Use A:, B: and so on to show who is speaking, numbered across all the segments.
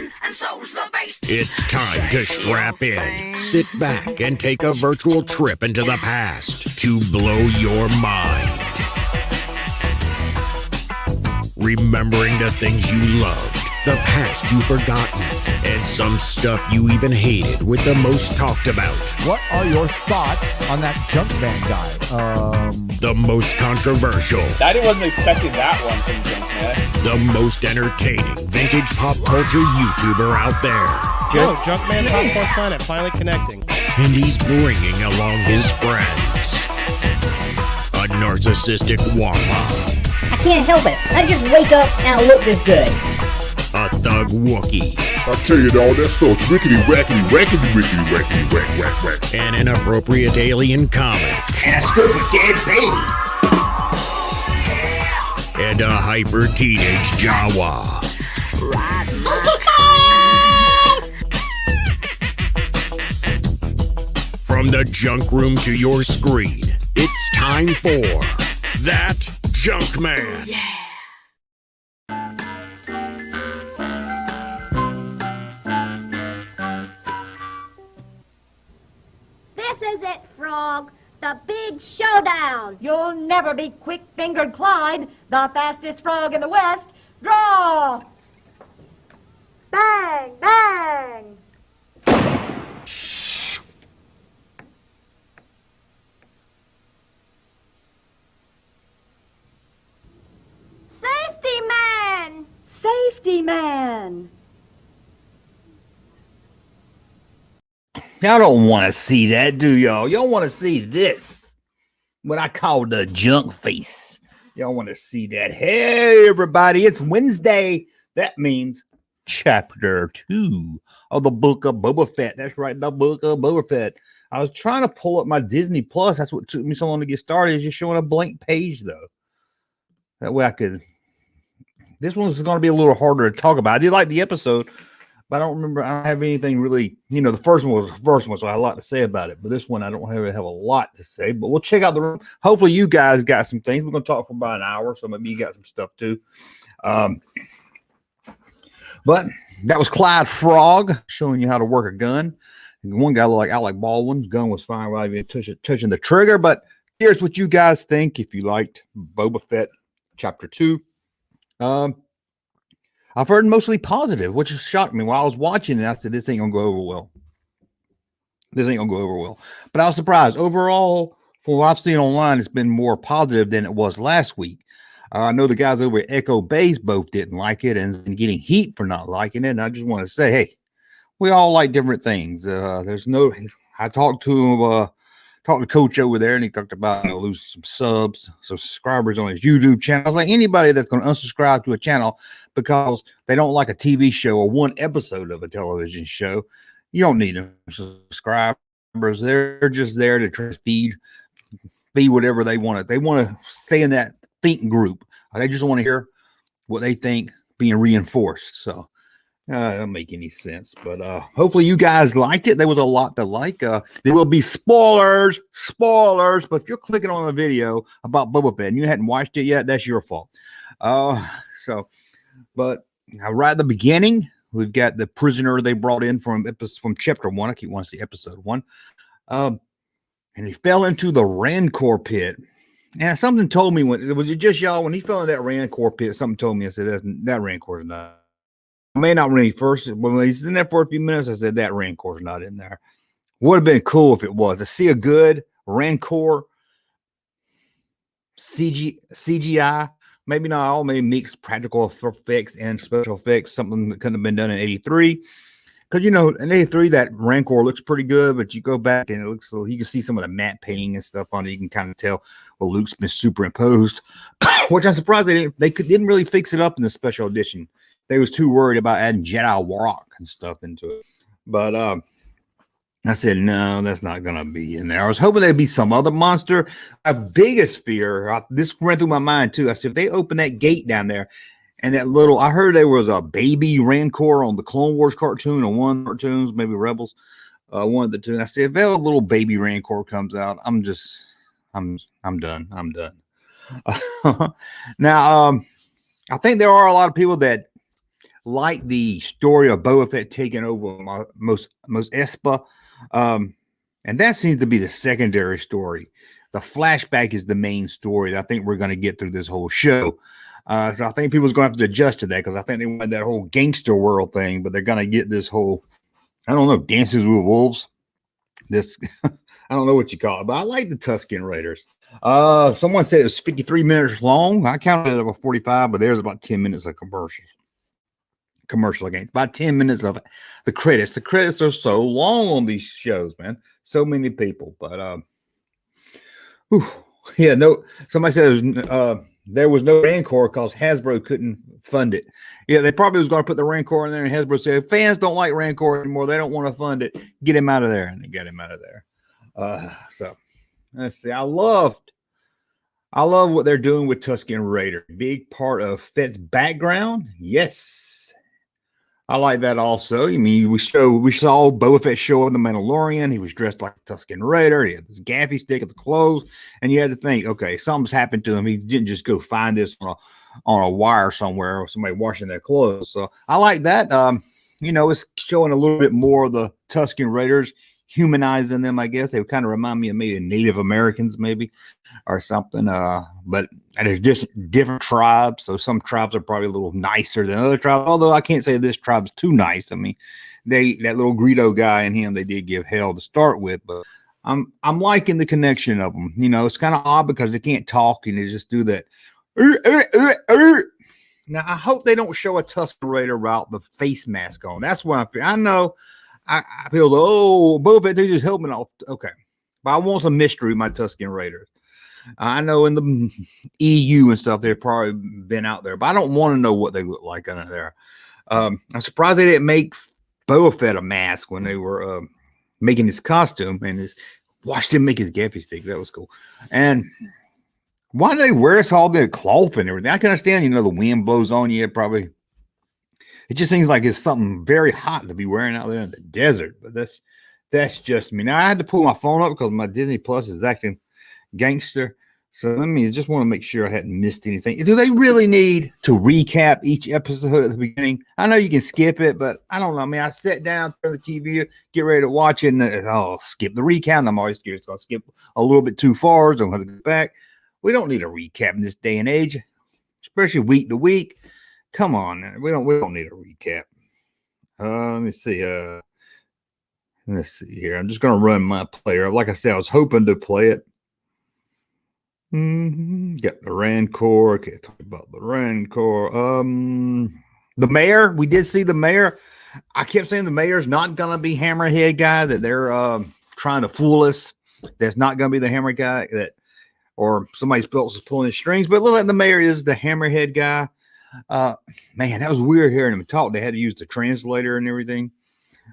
A: man, and so's the beast.
B: It's time to strap in, sit back, and take a virtual trip into the past to blow your mind. Remembering the things you loved, the past you've forgotten, and some stuff you even hated with the most talked about.
C: What are your thoughts on that Junkman guy?
B: The most controversial.
D: Daddy wasn't expecting that one from Junkman.
B: The most entertaining vintage pop culture YouTuber out there.
E: Yo, Junkman Popcorn Planet finally connecting.
B: And he's bringing along his friends. A narcissistic wampa.
F: I can't help it. I just wake up and I look this good.
B: A thug Wookiee.
G: I tell you, dog, that stuff's rickety, wackety, wackety, rickety, wackety, whack, whack, whack.
B: An inappropriate alien comic.
F: And a scoop of dead baby.
B: And a hyper teenage Jawa. From the junk room to your screen, it's time for That Junkman.
A: Yeah.
H: This is it, Frog. The big showdown.
I: You'll never be Quick-Fingered Clyde, the fastest frog in the West. Draw! Bang! Bang!
H: Safety man!
I: Safety man!
J: Y'all don't want to see that, do y'all? Y'all want to see this, what I call the junk face. Y'all want to see that? Hey, everybody, it's Wednesday. That means chapter 2 of the book of Boba Fett. That's right, the book of Boba Fett. I was trying to pull up my Disney Plus. That's what took me so long to get started. It's just showing a blank page, though. That way I could... This one's going to be a little harder to talk about. I did like the episode, but I don't remember. I don't have anything really, the first one was the first one, so I have a lot to say about it. But this one, I don't have a lot to say. But we'll check out the room. Hopefully, you guys got some things. We're going to talk for about an hour, so maybe you got some stuff too. But that was Clyde Frog showing you how to work a gun. One guy looked like Alec Baldwin's gun was fine without even touching the trigger. But here's what you guys think if you liked Boba Fett Chapter 2. I've heard mostly positive, which has shocked me. While I was watching it, I said, this ain't going to go over well. This ain't going to go over well. But I was surprised. Overall, from what I've seen online, it's been more positive than it was last week. I know the guys over at Echo Base both didn't like it and getting heat for not liking it. And I just want to say, hey, we all like different things. I talked to Coach over there, and he talked about losing some subscribers on his YouTube channel. I was like, anybody that's going to unsubscribe to a channel because they don't like a TV show or one episode of a television show, you don't need them subscribers. They're just there to try to feed whatever they want. They want to stay in that think group. They just want to hear what they think being reinforced. So that doesn't make any sense, but hopefully you guys liked it. There was a lot to like. There will be spoilers, but if you're clicking on a video about Boba Fett and you hadn't watched it yet, that's your fault. But right at the beginning, we've got the prisoner they brought in from chapter 1. I keep wanting to see episode 1. And he fell into the Rancor pit. And something told me when he fell in that Rancor pit, something told me, I said, that Rancor's not. I may not when he first, when he's in there for a few minutes, I said that Rancor's not in there. Would have been cool if it was to see a good Rancor CGI, maybe not all, maybe mixed practical effects and special effects, something that couldn't have been done in 83. Because, in 83, that Rancor looks pretty good, but you go back and it looks, you can see some of the matte painting and stuff on it. You can kind of tell, well, Luke's been superimposed, which I'm surprised they didn't really fix it up in the special edition. They was too worried about adding Jedi rock and stuff into it. But I said, no, that's not going to be in there. I was hoping there'd be some other monster. My biggest fear, this ran through my mind too. I said, if they open that gate down there and I heard there was a baby Rancor on the Clone Wars cartoon or one of the cartoons, maybe Rebels, one of the two. And I said, if that little baby Rancor comes out, I'm done. I'm done. Now, I think there are a lot of people that like the story of Boba Fett taking over most Espa. And that seems to be the secondary story. The flashback is the main story that I think we're going to get through this whole show. So I think people's going to have to adjust to that because I think they want that whole gangster world thing, but they're going to get this whole, I don't know, Dances with Wolves. This, I don't know what you call it, but I like the Tusken Raiders. Someone said it was 53 minutes long. I counted it about 45, but there's about 10 minutes of commercial again. About 10 minutes of the credits. The credits are so long on these shows, man. So many people, but yeah, no. Somebody said there was no Rancor because Hasbro couldn't fund it. Yeah, they probably was going to put the Rancor in there, and Hasbro said fans don't like Rancor anymore. They don't want to fund it. Get him out of there, and they got him out of there. So let's see. I love what they're doing with Tusken Raider. Big part of Fett's background. Yes. I like that also. I mean, we saw Boba Fett show up in The Mandalorian. He was dressed like a Tusken Raider. He had this gaffy stick of the clothes. And you had to think, okay, something's happened to him. He didn't just go find this on a wire somewhere or somebody washing their clothes. So I like that. It's showing a little bit more of the Tusken Raiders, humanizing them, I guess. They kind of remind me of maybe Native Americans, maybe, or something. But there's just different tribes. So some tribes are probably a little nicer than other tribes, although I can't say this tribe's too nice. I mean, that little Greedo guy and him, they did give hell to start with, but I'm liking the connection of them. It's kind of odd because they can't talk and they just do that. Now, I hope they don't show a Tusken Raider without the face mask on. That's what I feel. I know I feel, Boba Fett, they just help me out. Okay. But I want some mystery with my Tusken Raiders. I know in the EU and stuff, they've probably been out there, but I don't want to know what they look like under there. I'm surprised they didn't make Boba Fett a mask when they were making his costume and watched him make his gaffy stick. That was cool. And why do they wear all the cloth and everything? I can understand, the wind blows on you. Probably it just seems like it's something very hot to be wearing out there in the desert. But that's just me. Now I had to pull my phone up because my Disney Plus is acting gangster. So just want to make sure I hadn't missed anything. Do they really need to recap each episode at the beginning? I know you can skip it, but I don't know. I mean, I sat down, turn the TV, get ready to watch it, and skip the recap. And I'm always scared it's going to skip a little bit too far, so I'm going to go back. We don't need a recap in this day and age, especially week to week. Come on, we don't need a recap. Let me see. Let's see here. I'm just going to run my player. Like I said, I was hoping to play it. Got the Rancor. Okay, talk about the Rancor. The mayor. We did see the mayor. I kept saying the mayor's not gonna be Hammerhead guy. That they're trying to fool us. That's not gonna be the Hammer guy. Or somebody else is pulling his strings. But it looks like the mayor is the Hammerhead guy. Man, that was weird hearing him talk. They had to use the translator and everything.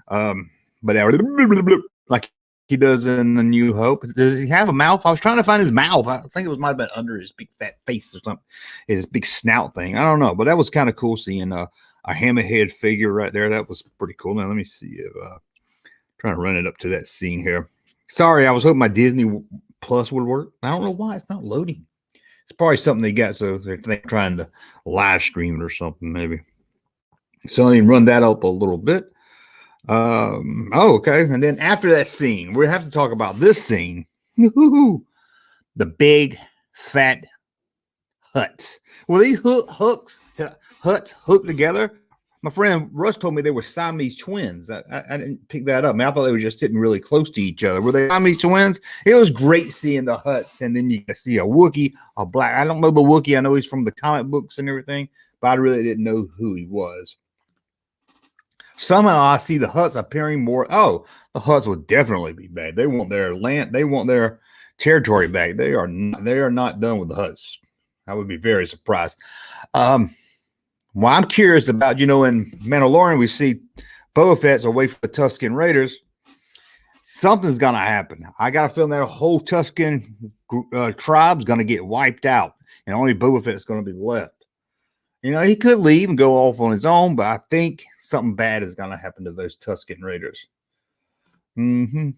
J: But they were like he does in A New Hope. Does he have a mouth? I was trying to find his mouth. I think it might have been under his big fat face or something. His big snout thing. I don't know, but that was kind of cool seeing a hammerhead figure right there. That was pretty cool. Now let me see if trying to run it up to that scene here. Sorry, I was hoping my Disney Plus would work. I don't know why it's not loading. It's probably something they got, so they're trying to live stream it or something maybe. So let me run that up a little bit. Okay. And then after that scene, we have to talk about this scene. The big fat huts. Were these huts hooked together? My friend Russ told me they were Siamese twins. I didn't pick that up. I thought they were just sitting really close to each other. Were they Siamese twins? It was great seeing the huts, and then you can see a Wookiee, a black. I don't know the Wookiee. I know he's from the comic books and everything, but I really didn't know who he was. Somehow I see the huts appearing more. Oh, the huts will definitely be bad. They want their land. They want their territory back. They are not done with the huts. I would be very surprised. Well, I'm curious about, in Mandalorian, we see Boba Fett's away from the Tusken Raiders. Something's going to happen. I got a feeling that whole Tusken tribe's going to get wiped out, and only Boba Fett's going to be left. He could leave and go off on his own, but I think something bad is going to happen to those Tusken Raiders.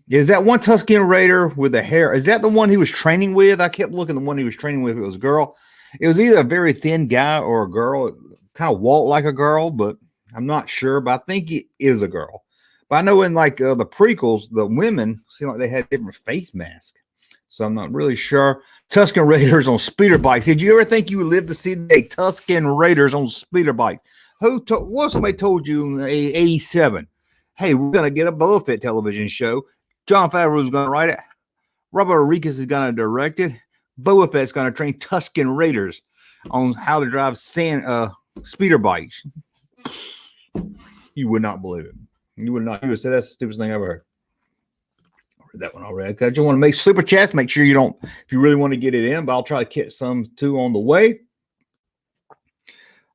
J: Is that one Tusken Raider with the hair? Is that the one he was training with? I kept looking at the one he was training with. It was a girl. It was either a very thin guy or a girl. It kind of walked like a girl, but I'm not sure, but I think it is a girl. But I know in like the prequels, the women seem like they had different face masks. So I'm not really sure. Tusken Raiders on speeder bikes. Did you ever think you would live to see the day Tusken Raiders on speeder bikes? What somebody told you in 87? Hey, we're going to get a Boba Fett television show. Jon Favreau is going to write it. Robert Rodriguez is going to direct it. Boba Fett's going to train Tusken Raiders on how to drive speeder bikes. You would not believe it. You would not. You would say that's the stupidest thing I ever heard. I read that one already. I just want to make super chats. Make sure you don't, if you really want to get it in, but I'll try to get some too on the way.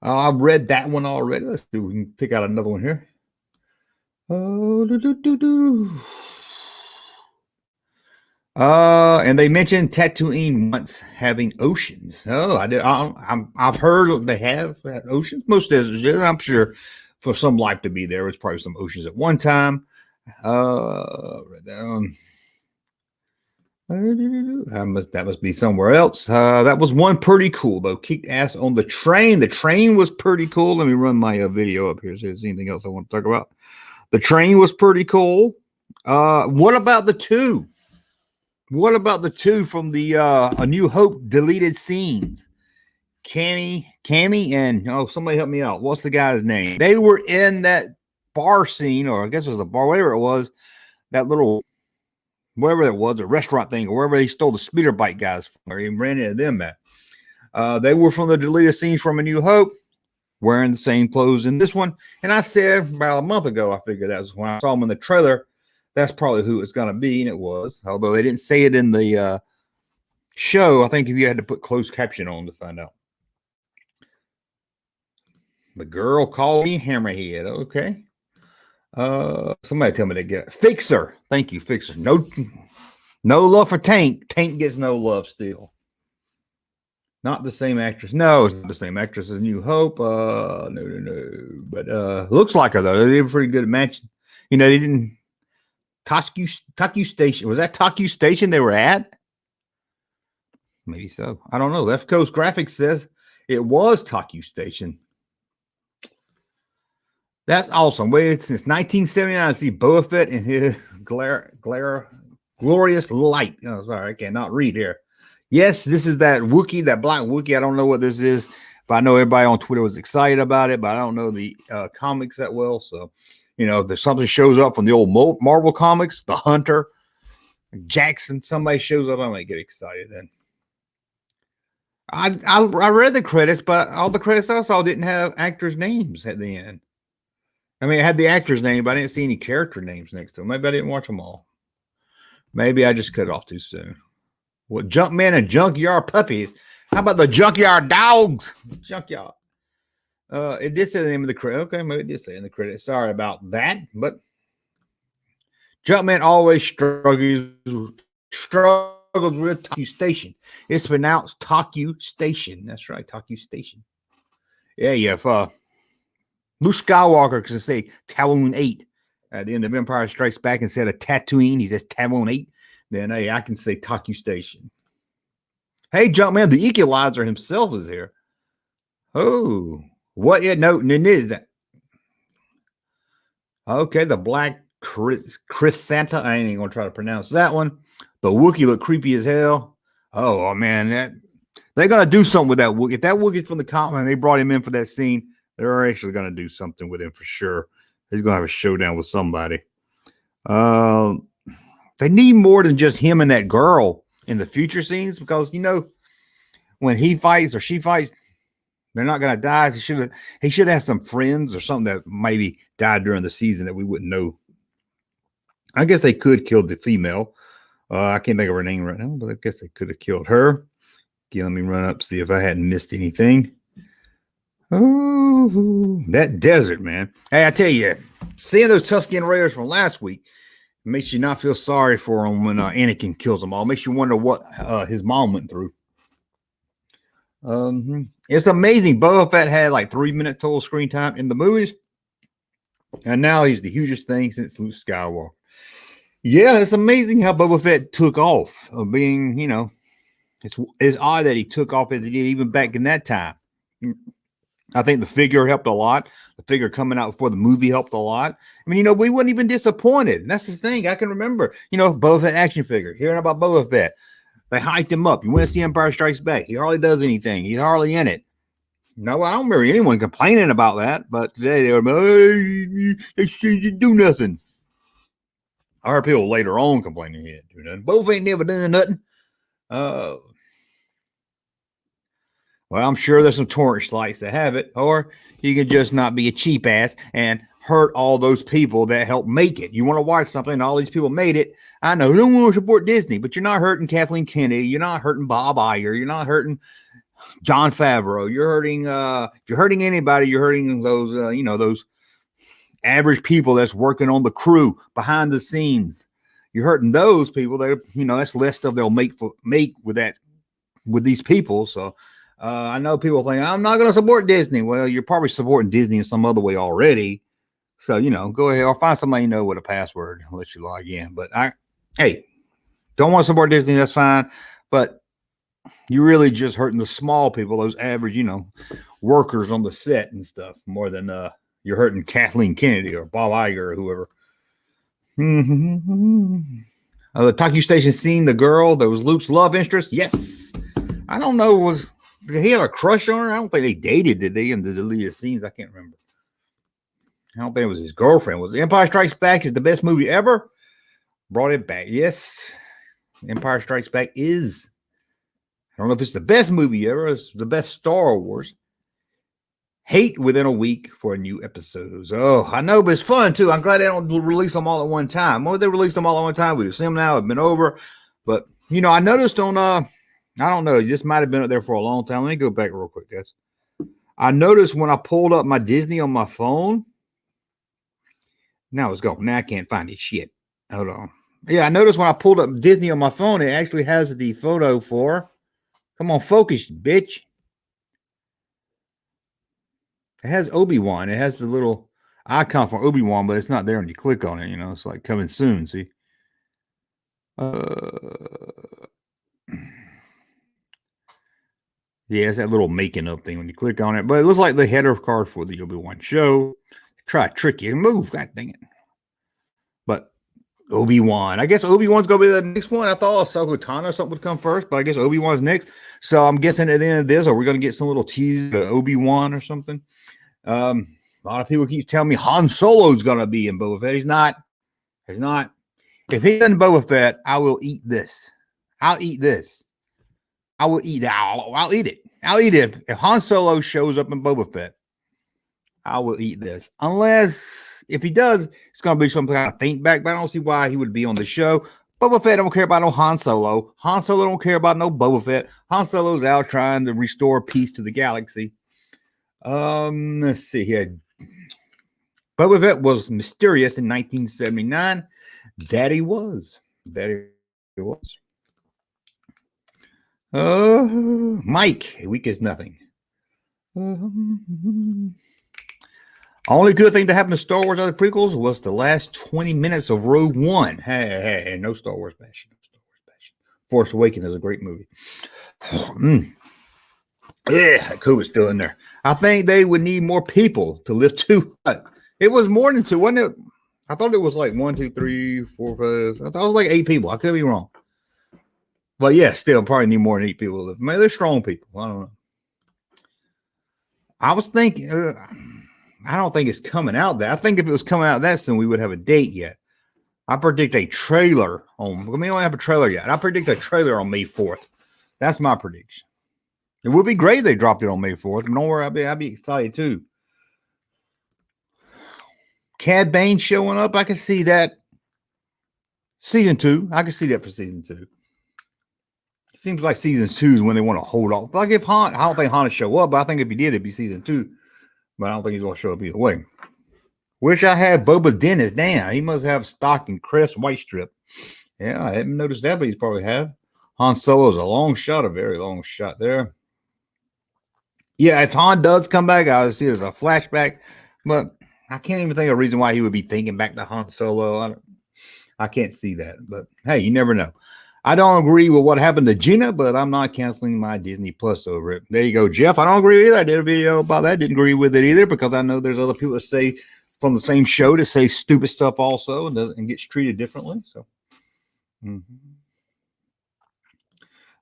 J: I've read that one already. Let's see. We can pick out another one here. And they mentioned Tatooine once having oceans. Oh, I did. I've heard they have oceans. Most deserts do. I'm sure for some life to be there, was probably some oceans at one time. That must be somewhere else. That was one pretty cool though. Kicked ass on the train. The train was pretty cool. Let me run my video up here. See if there's anything else I want to talk about. The train was pretty cool. What about the two? What about the two from the A New Hope deleted scenes? Cammy, and somebody help me out. What's the guy's name? They were in that bar scene, or I guess it was a bar, whatever it was, that little, whatever it was, a restaurant thing, or wherever they stole the speeder bike guys from, or he ran into them at. They were from the deleted scenes from A New Hope, wearing the same clothes in this one. And I said about a month ago, I figured that was when I saw them in the trailer. That's probably who it's going to be, and it was. Although they didn't say it in the show, I think if you had to put closed caption on to find out. The girl called me Hammerhead. Okay. Somebody tell me they get Fixer. Thank you, Fixer. No love for Tank. Tank gets no love still. Not the same actress. No, it's not the same actress as New Hope. No. But looks like her though. They were pretty good at matching. You know, they didn't. Taku Station. Was that Taku Station they were at? Maybe so. I don't know. Left Coast Graphics says it was Taku Station. That's awesome. Wait, since 1979, I see Boba Fett in his glorious light. Oh, sorry, I cannot read here. Yes, this is that Wookiee, that black Wookiee. I don't know what this is, but I know everybody on Twitter was excited about it, but I don't know the comics that well. So, you know, if there's something shows up from the old Marvel comics, the Hunter, Jackson, somebody shows up, I might get excited then. I read the credits, but all the credits I saw didn't have actors' names at the end. I mean, it had the actor's name, but I didn't see any character names next to them. Maybe I didn't watch them all. Maybe I just cut it off too soon. What, Junkman and Junkyard Puppies? How about the Junkyard Dogs? Junkyard. It did say the name of the credit. Okay, maybe it did say in the credit. Sorry about that, but Junkman always struggles with Taku Station. It's pronounced Taku Station. That's right, Taku Station. Yeah. If Luke Skywalker can say Tatooine 8 at the end of Empire Strikes Back instead of Tatooine, he says Tatooine 8. Then hey, I can say Taku Station. Hey, Junkman, the Equalizer himself is here. Oh, what? Yeah, no, is that? Okay, the black Chris Santa. I ain't gonna try to pronounce that one. The Wookiee look creepy as hell. Oh man, they're gonna do something with that Wookiee. If that Wookiee's from the comic and they brought him in for that scene, they're actually gonna do something with him for sure. He's gonna have a showdown with somebody. They need more than just him and that girl in the future scenes, because you know when he fights or she fights, they're not gonna die. He should have some friends or something that maybe died during the season that we wouldn't know. I guess they could kill the female. I can't think of her name right now, but I guess they could have killed her. Okay, let me run up, see if I hadn't missed anything. Oh, that desert, man. Hey, I tell you, seeing those Tusken Raiders from last week makes you not feel sorry for them when Anakin kills them all. Makes you wonder what his mom went through. It's amazing. Boba Fett had like 3 minute total screen time in the movies, and now he's the hugest thing since Luke Skywalker. Yeah, it's amazing how Boba Fett took off. Being, you know, it's odd that he took off as he did even back in that time. I think the figure helped a lot. The figure coming out before the movie helped a lot. I mean, we weren't even disappointed. That's the thing. I can remember, Boba Fett action figure, hearing about Boba Fett. They hyped him up. You went to see Empire Strikes Back. He hardly does anything. He's hardly in it. No, I don't remember anyone complaining about that. But today they were they didn't do nothing. I heard people later on complaining he didn't do nothing. Boba Fett ain't never done nothing. Well, I'm sure there's some torrent slides that have it, or you can just not be a cheap ass and hurt all those people that helped make it. You want to watch something, and all these people made it. I know you don't want to support Disney, but you're not hurting Kathleen Kennedy. You're not hurting Bob Iger. You're not hurting Jon Favreau. You're hurting. If you're hurting anybody, you're hurting those. Those average people that's working on the crew behind the scenes. You're hurting those people. That that's less stuff they'll make with these people. So. I know people think I'm not going to support Disney. Well, you're probably supporting Disney in some other way already. So, go ahead or find somebody with a password and let you log in. But don't want to support Disney. That's fine. But you're really just hurting the small people, those average, workers on the set and stuff more than you're hurting Kathleen Kennedy or Bob Iger or whoever. The Tokyo Station scene, the girl that was Luke's love interest. Yes. I don't know. Did he have a crush on her? I don't think they dated, did they? In the deleted scenes, I can't remember. I don't think it was his girlfriend. Was Empire Strikes Back is the best movie ever? Brought it back. Yes. Empire Strikes Back is. I don't know if it's the best movie ever. It's the best Star Wars. Hate within a week for a new episodes. Oh, I know, but it's fun too. I'm glad they don't release them all at one time. Why would they release them all at one time? We see them now. It's been over. But, I noticed on I don't know. This might have been up there for a long time. Let me go back real quick, guys. I noticed when I pulled up my Disney on my phone. Now it's gone. Now I can't find it. Shit. Hold on. Yeah, I noticed when I pulled up Disney on my phone, it actually has the photo for. Come on, focus, bitch. It has Obi-Wan. It has the little icon for Obi-Wan, but it's not there when you click on it. It's like coming soon. See? Yeah, it's that little making up thing when you click on it. But it looks like the header card for the Obi-Wan show. Try to trick you and move. God dang it. But Obi-Wan. I guess Obi-Wan's going to be the next one. I thought Ahsoka Tano or something would come first, but I guess Obi-Wan's next. So I'm guessing at the end of this, are we going to get some little tease to Obi-Wan or something? A lot of people keep telling me Han Solo's going to be in Boba Fett. He's not. He's not. If he's in Boba Fett, I will eat this. I'll eat this. I will eat it. I'll eat it. I'll eat it. If Han Solo shows up in Boba Fett, I will eat this. Unless, if he does, it's going to be some kind of think back, but I don't see why he would be on the show. Boba Fett don't care about no Han Solo. Han Solo don't care about no Boba Fett. Han Solo's out trying to restore peace to the galaxy. Let's see here. Boba Fett was mysterious in 1979. That he was. That he was. Mike, weak as nothing. Only good thing to happen to Star Wars other prequels was the last 20 minutes of Rogue One. Hey, no Star Wars bashing. No Star Wars bashing. Force Awakens is a great movie. Yeah, COVID's still in there. I think they would need more people to lift 2. It was more than 2, wasn't it? I thought it was like 1, 2, 3, 4, 5. I thought it was like 8 people. I could be wrong. But yeah, still probably need more than 8 people to live. Maybe they're strong people. I don't know. I was thinking, I don't think it's coming out there. I think if it was coming out that soon, we would have a date yet. I predict a trailer on. We don't have a trailer yet. I predict a trailer on May 4th. That's my prediction. It would be great if they dropped it on May 4th. Don't worry, I'd be excited too. Cad Bane showing up. I can see that. Season 2. I can see that for season 2. Seems like season 2 is when they want to hold off. Like if Han, I don't think Han would show up, but I think if he did, it'd be season 2. But I don't think he's going to show up either way. Wish I had Boba Dennis. Damn, he must have stock in Crest White Strip. Yeah, I haven't noticed that, but he's probably have. Han Solo's a long shot, a very long shot there. Yeah, if Han does come back, I would see it as a flashback. But I can't even think of a reason why he would be thinking back to Han Solo. I can't see that. But hey, you never know. I don't agree with what happened to Gina, but I'm not canceling my Disney Plus over it. There you go, Jeff. I don't agree either. I did a video about that. Didn't agree with it either because I know there's other people that say from the same show to say stupid stuff also and gets treated differently. So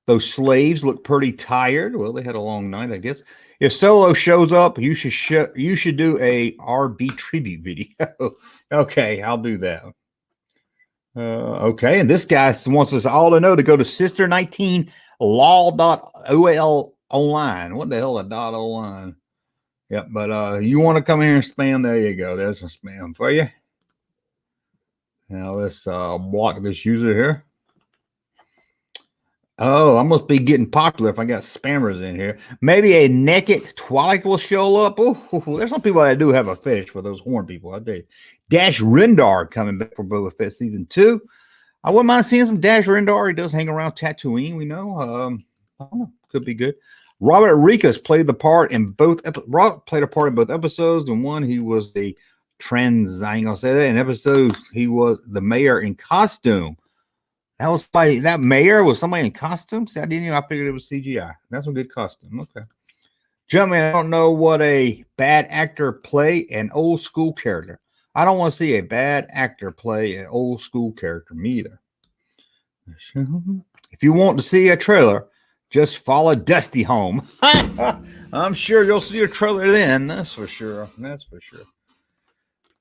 J: those slaves look pretty tired. Well, they had a long night, I guess. If Solo shows up, you should do a RB tribute video. Okay, I'll do that. Okay, and this guy wants us all to know to go to sister19law.ol online. What the hell is .online? Yep, but you want to come here and spam? There you go. There's a spam for you. Now let's block this user here. Oh, I must be getting popular if I got spammers in here. Maybe a naked Twilight will show up. Oh, there's some people that do have a fetish for those horn people. I tell you. Dash Rendar coming back for Boba Fett season 2. I wouldn't mind seeing some Dash Rendar. He does hang around Tatooine, we know. I don't know. Could be good. Robert Rikas played a part in both episodes. In one, he was the I ain't gonna say that. In episodes, he was the mayor in costume. That mayor was somebody in costume. See, I didn't even. I figured it was CGI. That's a good costume. Okay. Jumpman, I don't know what a bad actor play an old school character. I don't want to see a bad actor play an old school character. Me either. If you want to see a trailer, just follow Dusty home. I'm sure you'll see a trailer then. That's for sure. That's for sure.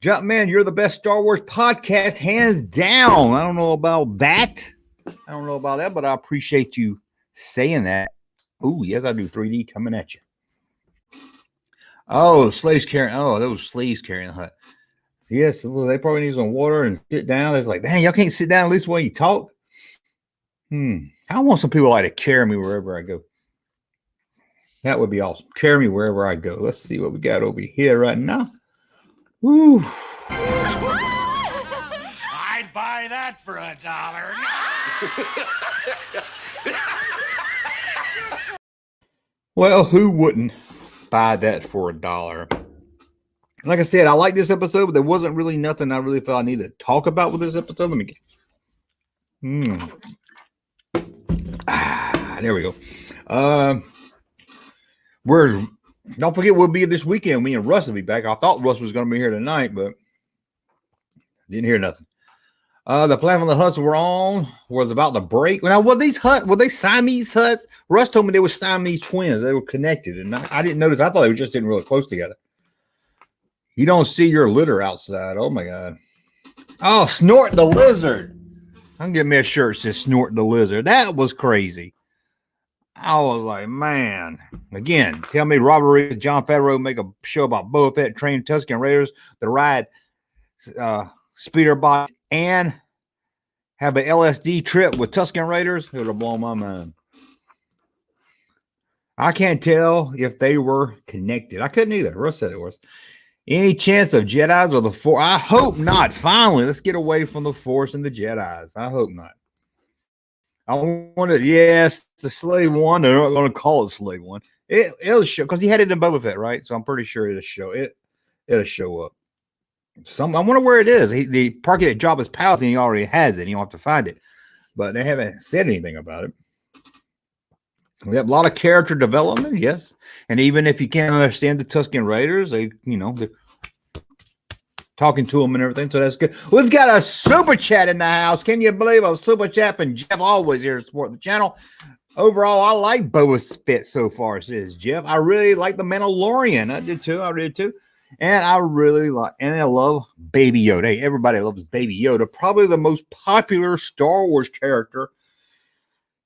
J: Jumpman, you're the best Star Wars podcast, hands down. I don't know about that. But I appreciate you saying that. Oh, yes, I do 3D coming at you. Oh, the slaves carrying. Oh, those slaves carrying the hut. Yes, they probably need some water and sit down. It's like, man, y'all can't sit down at least while you talk. I want some people like to carry me wherever I go. That would be awesome. Carry me wherever I go. Let's see what we got over here right now. Woo.
B: I'd buy that for $1.
J: Well, who wouldn't buy that for $1? Like I said, I like this episode, but there wasn't really nothing I really felt I needed to talk about with this episode. Let me get. There we go. Don't forget we'll be this weekend. Me and Russ will be back. I thought Russ was going to be here tonight, but didn't hear nothing. The platform the huts were on was about to break. Now, were they Siamese huts? Russ told me they were Siamese twins. They were connected, and I didn't notice. I thought they were just getting really close together. You don't see your litter outside. Oh my God. Oh, Snort the Lizard. I'm getting me a shirt that says Snort the Lizard. That was crazy. I was like, man. Again, tell me Robert Reed, Jon Favreau make a show about Boba Fett training Tusken Raiders to ride speeder bots and have an LSD trip with Tusken Raiders. It would have blown my mind. I can't tell if they were connected. I couldn't either. Russ said it was. Any chance of Jedis or the Force? I hope not. Finally, let's get away from the Force and the Jedis. I hope not. I want to, yes, the Slave One. They're not going to call it Slave One. It'll show because he had it in Boba Fett, right? So I'm pretty sure it'll show it. It'll show up. I wonder where it is. They park it at Jabba's palace, and he already has it. You don't have to find it, but they haven't said anything about it. We have a lot of character development, yes. And even if you can't understand the Tusken Raiders, they're talking to them and everything, so that's good. We've got a super chat in the house. Can you believe a super chat from Jeff? Always here to support the channel. Overall, I like Boba Fett so far, says Jeff. I really like the Mandalorian. I did too. And I really like, and I love Baby Yoda. Hey, everybody loves Baby Yoda. Probably the most popular Star Wars character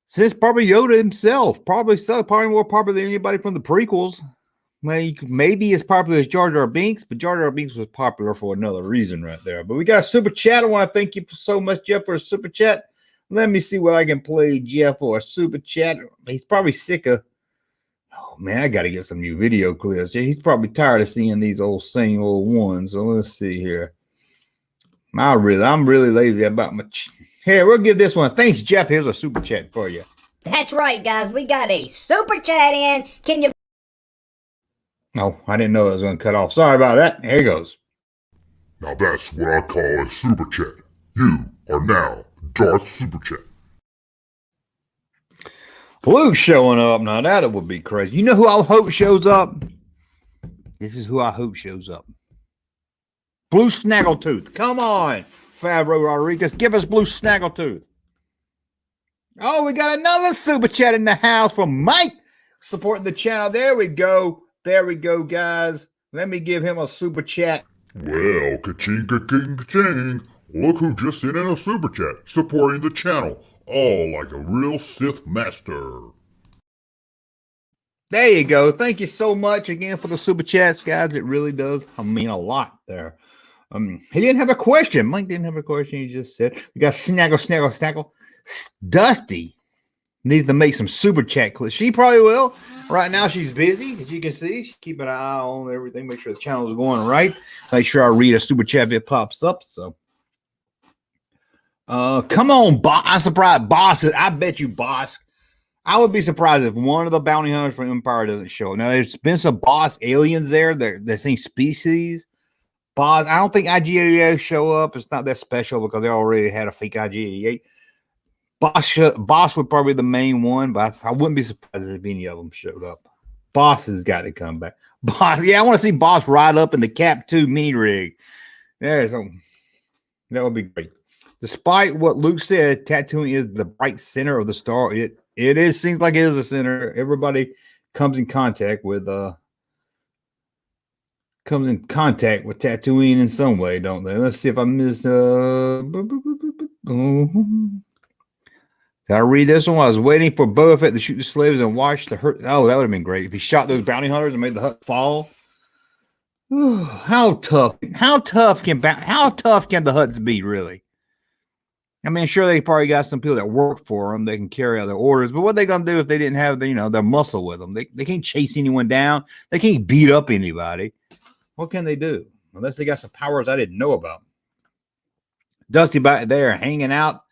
J: since probably Yoda himself. Probably so. Probably more popular than anybody from the prequels. Maybe as popular as Jar Jar Binks, but Jar Jar Binks was popular for another reason right there. But we got a super chat. I want to thank you so much, Jeff, for a super chat. Let me see what I can play Jeff for a super chat. He's probably sick of, oh man, I got to get some new video clips. He's probably tired of seeing these same old ones. So let's see here. I'm really lazy about my. Here, we'll give this one. Thanks, Jeff. Here's a super chat for you.
F: That's right, guys. We got a super chat in. Can you?
J: Oh, I didn't know it was going to cut off. Sorry about that. Here he goes.
G: Now that's what I call a super chat. You are now Darth Super Chat.
J: Blue showing up. Now that would be crazy. You know who I hope shows up? This is who I hope shows up. Blue Snaggletooth. Come on, Favreau Rodriguez. Give us Blue Snaggletooth. Oh, we got another super chat in the house from Mike supporting the channel. There we go. There we go, guys. Let me give him a super chat.
G: Well, ka-ching, ka-ching, ka-ching. Look who just sent in a super chat, supporting the channel. All like a real Sith master.
J: There you go. Thank you so much again for the super chats, guys. It really does mean a lot there. He didn't have a question. Mike didn't have a question. He just said, we got Snaggle. Dusty needs to make some super chat clips. She probably will. Right now, she's busy. As you can see, she's keeping an eye on everything. Make sure the channel is going right. Make sure I read a super chat if it pops up. So, come on, boss. I'm surprised, boss. I bet you, boss. I would be surprised if one of the bounty hunters from Empire doesn't show. Now, there's been some boss aliens there. They're the same species. Boss, I don't think IG-88 show up. It's not that special because they already had a fake IG-88. Boss would probably be the main one, but I wouldn't be surprised if any of them showed up. Boss has got to come back. Boss, yeah, I want to see Boss ride up in the Cap 2 mini rig. That would be great. Despite what Luke said, Tatooine is the bright center of the star. It is, seems like it is a center. Everybody comes in contact with Tatooine in some way, don't they? Let's see if I missed. Did I read this one? I was waiting for Boba Fett to shoot the slaves and watch the hurt. Oh, that would have been great if he shot those bounty hunters and made the hut fall. How tough can the huts be, really? I mean, sure, they probably got some people that work for them. They can carry out their orders. But what are they going to do if they didn't have, their muscle with them? They can't chase anyone down. They can't beat up anybody. What can they do? Unless they got some powers I didn't know about. Dusty back there hanging out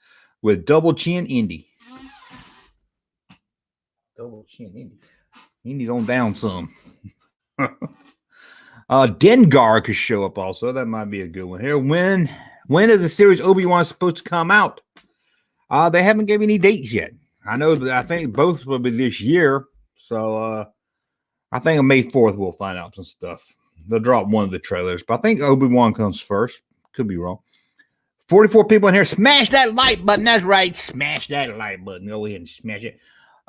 J: with Double Chin Indy. Double Chin Indy. Indy's on down some. Dengar could show up also. That might be a good one here. When is the series Obi-Wan supposed to come out? They haven't given any dates yet. I think both will be this year. So I think on May 4th we'll find out some stuff. They'll drop one of the trailers, but I think Obi-Wan comes first. Could be wrong. 44 people in here. Smash that like button. That's right. Smash that like button. Go ahead and smash it.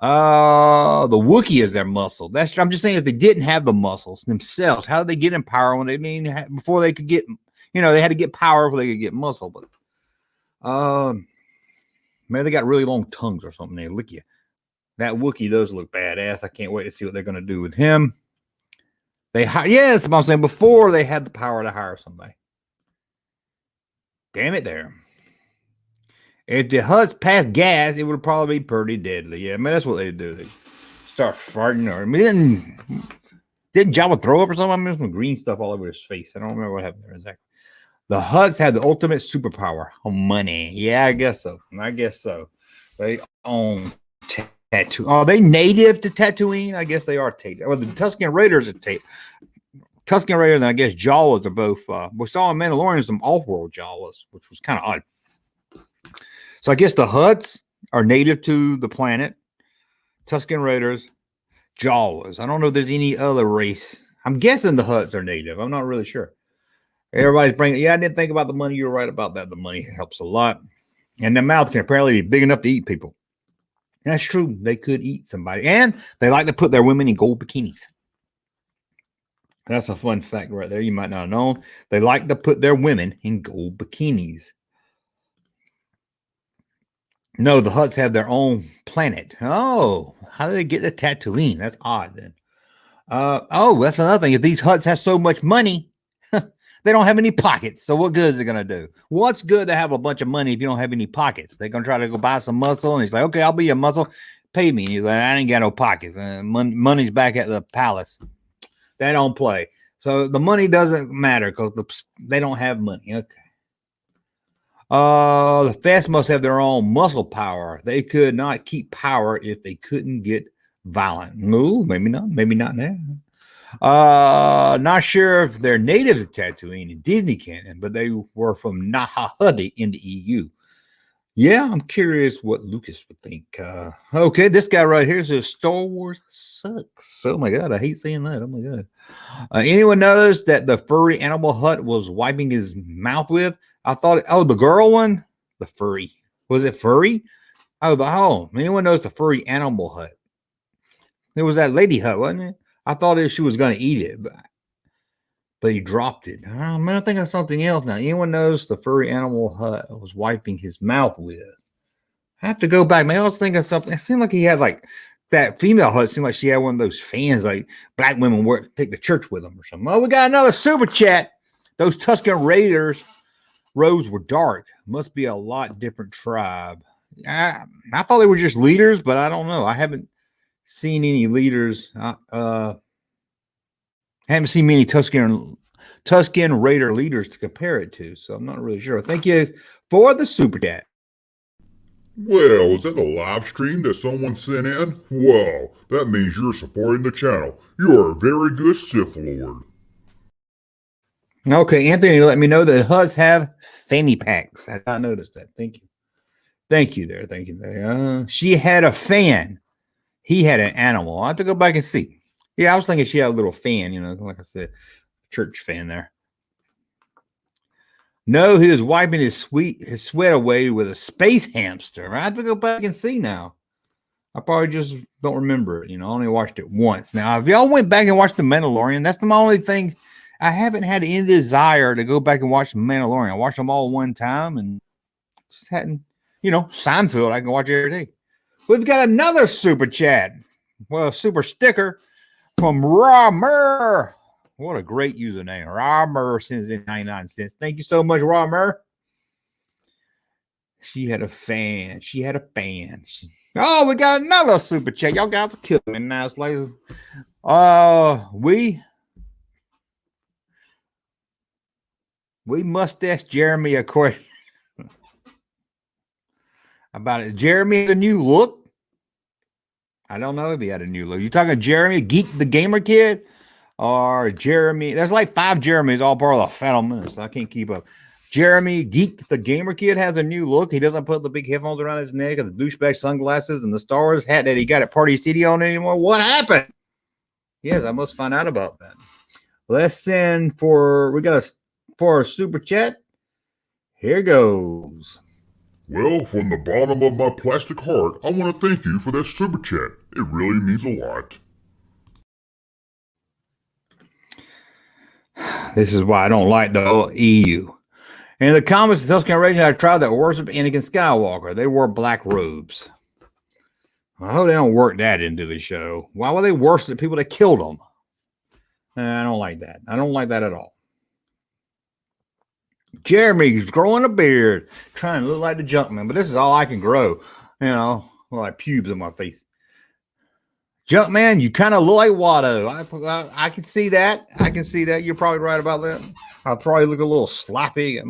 J: The Wookiee is their muscle. I'm just saying, if they didn't have the muscles themselves, how did they get in power when they didn't have, before they could get, they had to get power before they could get muscle. But maybe they got really long tongues or something. They lick you. That Wookiee does look badass. I can't wait to see what they're going to do with him. Yes, I'm saying before they had the power to hire somebody. Damn it there. If the huts passed gas, it would probably be pretty deadly. Yeah, I mean, that's what they do. They start farting. Didn't Jabba throw up or something? I mean, there's some green stuff all over his face. I don't remember what happened there exactly. The huts had the ultimate superpower. Money. Yeah, I guess so. They own Tatooine. Are they native to Tatooine? I guess they are Tatooine. Well, the Tusken Raiders are Tatooine. Tusken Raiders and I guess Jawas are both. We saw in Mandalorian some off-world Jawas, which was kind of odd. So I guess the Huts are native to the planet. Tusken Raiders, Jawas. I don't know if there's any other race. I'm guessing the Huts are native. I'm not really sure. Everybody's bringing. Yeah, I didn't think about the money. You're right about that. The money helps a lot. And the mouth can apparently be big enough to eat people. That's true. They could eat somebody. And they like to put their women in gold bikinis. That's a fun fact right there. You might not know. They like to put their women in gold bikinis. No, the Huts have their own planet. Oh, how do they get to Tatooine? That's odd then. That's another thing. If these Huts have so much money, they don't have any pockets. So what good is it going to do? What's good to have a bunch of money if you don't have any pockets? They're going to try to go buy some muscle. And he's like, okay, I'll be your muscle. Pay me. And he's like, I ain't got no pockets. Money's back at the palace. They don't play. So the money doesn't matter because they don't have money. Okay. The Fast must have their own muscle power. They could not keep power if they couldn't get violent. No, maybe not. Maybe not now. Not sure if they're native to Tatooine in Disney canon, but they were from Nahahudi in the EU. Yeah, I'm curious what Lucas would think. Okay, this guy right here says Star Wars sucks. Oh my god, I hate seeing that. Oh my god. Anyone notice that the furry Animal Hut was wiping his mouth with? I thought, oh, the girl one, the furry. Was it furry? Oh, anyone knows the furry Animal Hut? It was that lady hut, wasn't it? I thought she was going to eat it, but he dropped it. I'm thinking of something else now. Anyone knows the furry Animal Hut was wiping his mouth with? I have to go back. Maybe I was thinking of something. It seemed like he had like that female hut. Seemed like she had one of those fans like black women take the church with them or something. Oh, we got another super chat. Those Tuscan Raiders roads were dark. Must be a lot different tribe. I thought they were just leaders, but I don't know. I haven't seen any leaders. Haven't seen many Tuscan Raider leaders to compare it to, so I'm not really sure. Thank you for the super chat.
G: Well, is that a live stream that someone sent in? Wow, that means you're supporting the channel. You are a very good Sith Lord.
J: Okay, Anthony, let me know that Huts have fanny packs. I did not notice that. Thank you. Thank you there. Thank you there. She had a fan. He had an animal. I'll have to go back and see. Yeah, I was thinking she had a little fan, like I said, church fan there. No, he was wiping his sweat away with a space hamster. I have to go back and see now. I probably just don't remember it. I only watched it once. Now, if y'all went back and watched The Mandalorian, that's the only thing. I haven't had any desire to go back and watch The Mandalorian. I watched them all one time and just hadn't, Seinfeld, I can watch every day. We've got another super chat. Well, super sticker from Ramer. What a great username. Ramer sends in 99 cents. Thank you so much, Ramer. She had a fan. Oh, we got another super chat. Y'all guys are killing me now. It's like, we must ask Jeremy a question about it. Jeremy has a new look. I don't know if he had a new look. You talking Jeremy, Geek the Gamer Kid, or Jeremy? There's like 5 Jeremys, all part of the Phantom Menace. I can't keep up. Jeremy, Geek the Gamer Kid, has a new look. He doesn't put the big headphones around his neck and the douchebag sunglasses and the Star Wars hat that he got at Party City on anymore. What happened? Yes, I must find out about that. Let's send for a super chat. Here goes.
G: Well, from the bottom of my plastic heart, I want to thank you for that super chat. It really means a lot.
J: This is why I don't like the EU. In the comments, the Tuscan Raiders had a tribe that worshiped Anakin Skywalker. They wore black robes. I hope they don't work that into the show. Why would they worship the people that killed them? I don't like that. I don't like that at all. Jeremy's growing a beard, trying to look like the Junkman, but this is all I can grow. Like pubes on my face. Junkman, you kind of look like Watto. I can see that. You're probably right about that. I'll probably look a little sloppy.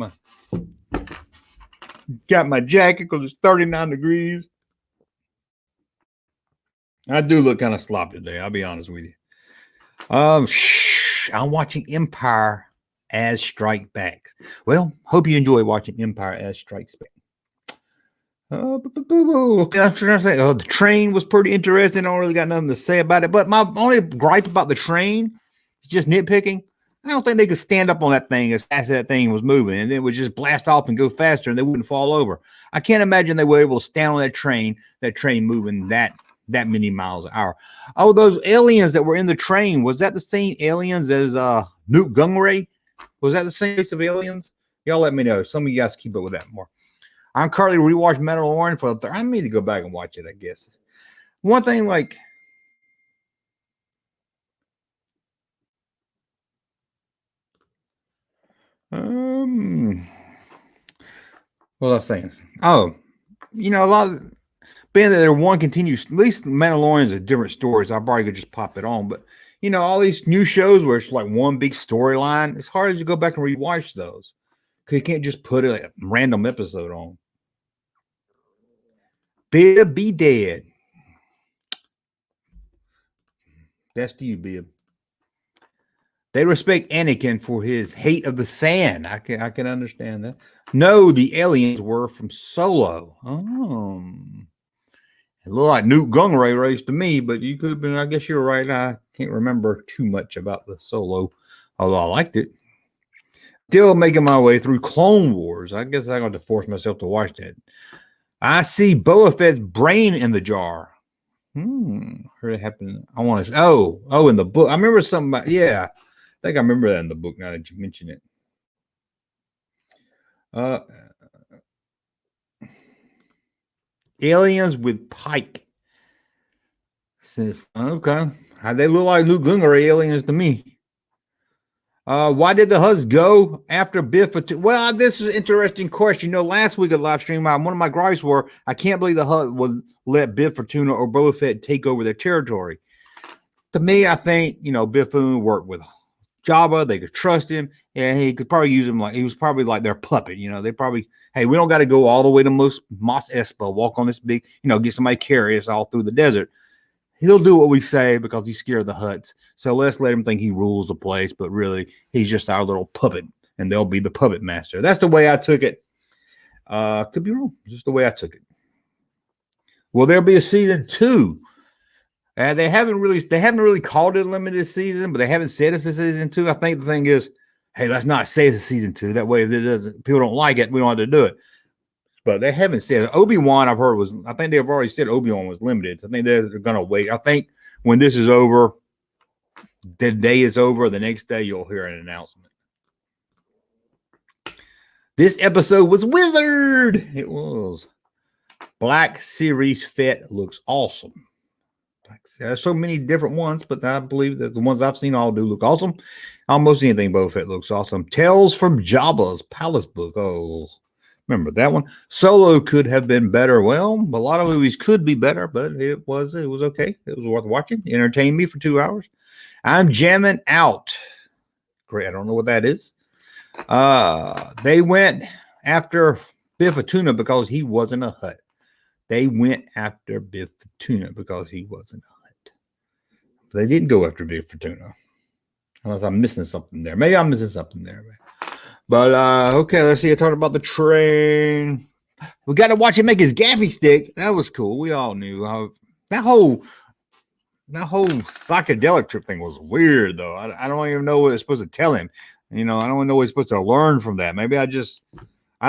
J: Got my jacket because it's 39 degrees. I do look kind of sloppy today. I'll be honest with you. I'm watching Empire as Strike Back. Well, hope you enjoy watching Empire as Strikes Back. The train was pretty interesting. I don't really got nothing to say about it. But my only gripe about the train is just nitpicking. I don't think they could stand up on that thing as fast as that thing was moving, and it would just blast off and go faster, and they wouldn't fall over. I can't imagine they were able to stand on that train moving that many miles an hour. Oh, those aliens that were in the train, was that the same aliens as Newt Gunray? Was that the same race of aliens? Y'all let me know. Some of you guys keep up with that more. I'm currently rewatching Mandalorian for I need to go back and watch it, I guess. One thing, like, what was I saying? Oh, a lot of being that there one continues, at least Mandalorian is a different story, so I probably could just pop it on. But all these new shows where it's like one big storyline, it's hard to go back and rewatch those because you can't just put a random episode on. Biff be dead. That's to you, Biff. They respect Anakin for his hate of the sand. I can understand that. No, the aliens were from Solo. It looked like Newt Gunray race to me, but you could have been. I guess you're right. I can't remember too much about the Solo, although I liked it. Still making my way through Clone Wars. I guess I'm going to force myself to watch that. I see Boba Fett's brain in the jar. Heard it happen. I want to. Oh, in the book. I remember something about. Yeah, I think I remember that in the book. Now that you mention it. Aliens with Pike. Okay, how they look like Luke Gungar aliens to me. Why did the Hus go after Biff? Well, this is an interesting question. Last week at live stream, one of my gripes were I can't believe the Hus would let Biff Fortuna or Boba Fett take over their territory. To me, I think Biff Fortuna worked with Jabba. They could trust him, and he could probably use him like he was probably like their puppet. They probably, hey, we don't got to go all the way to Mos Espa, walk on this big, get somebody carry us all through the desert. He'll do what we say because he's scared of the Hutts. So let's let him think he rules the place, but really he's just our little puppet, and they'll be the puppet master. That's the way I took it. Could be wrong. Just the way I took it. Will there be a season 2? They haven't really called it a limited season, but they haven't said it's a season 2. I think the thing is, hey, let's not say it's a season 2. That way, if people don't like it, we don't have to do it. But they haven't said Obi-Wan. I've heard I think they've already said Obi-Wan was limited. So I think they're going to wait. I think when this is over, the day is over. The next day, you'll hear an announcement. This episode was Wizard. It was. Black Series Fett looks awesome. There's so many different ones, but I believe that the ones I've seen all do look awesome. Almost anything Boba Fett looks awesome. Tales from Jabba's Palace book. Oh, remember that one? Solo could have been better. Well, a lot of movies could be better, but it was okay. It was worth watching. It entertained me for 2 hours. I'm jamming out. Great. I don't know what that is. They went after Biff Fortuna because he wasn't a Hutt. They went after Biff Fortuna because he wasn't a Hutt. They didn't go after Biff Fortuna. Unless I'm missing something there. Maybe I'm missing something there. But, okay, let's see. I talked about the train. We got to watch him make his gaffy stick. That was cool. We all knew how that whole psychedelic trip thing was weird, though. I don't even know what it's supposed to tell him. I don't even know what he's supposed to learn from that. Maybe I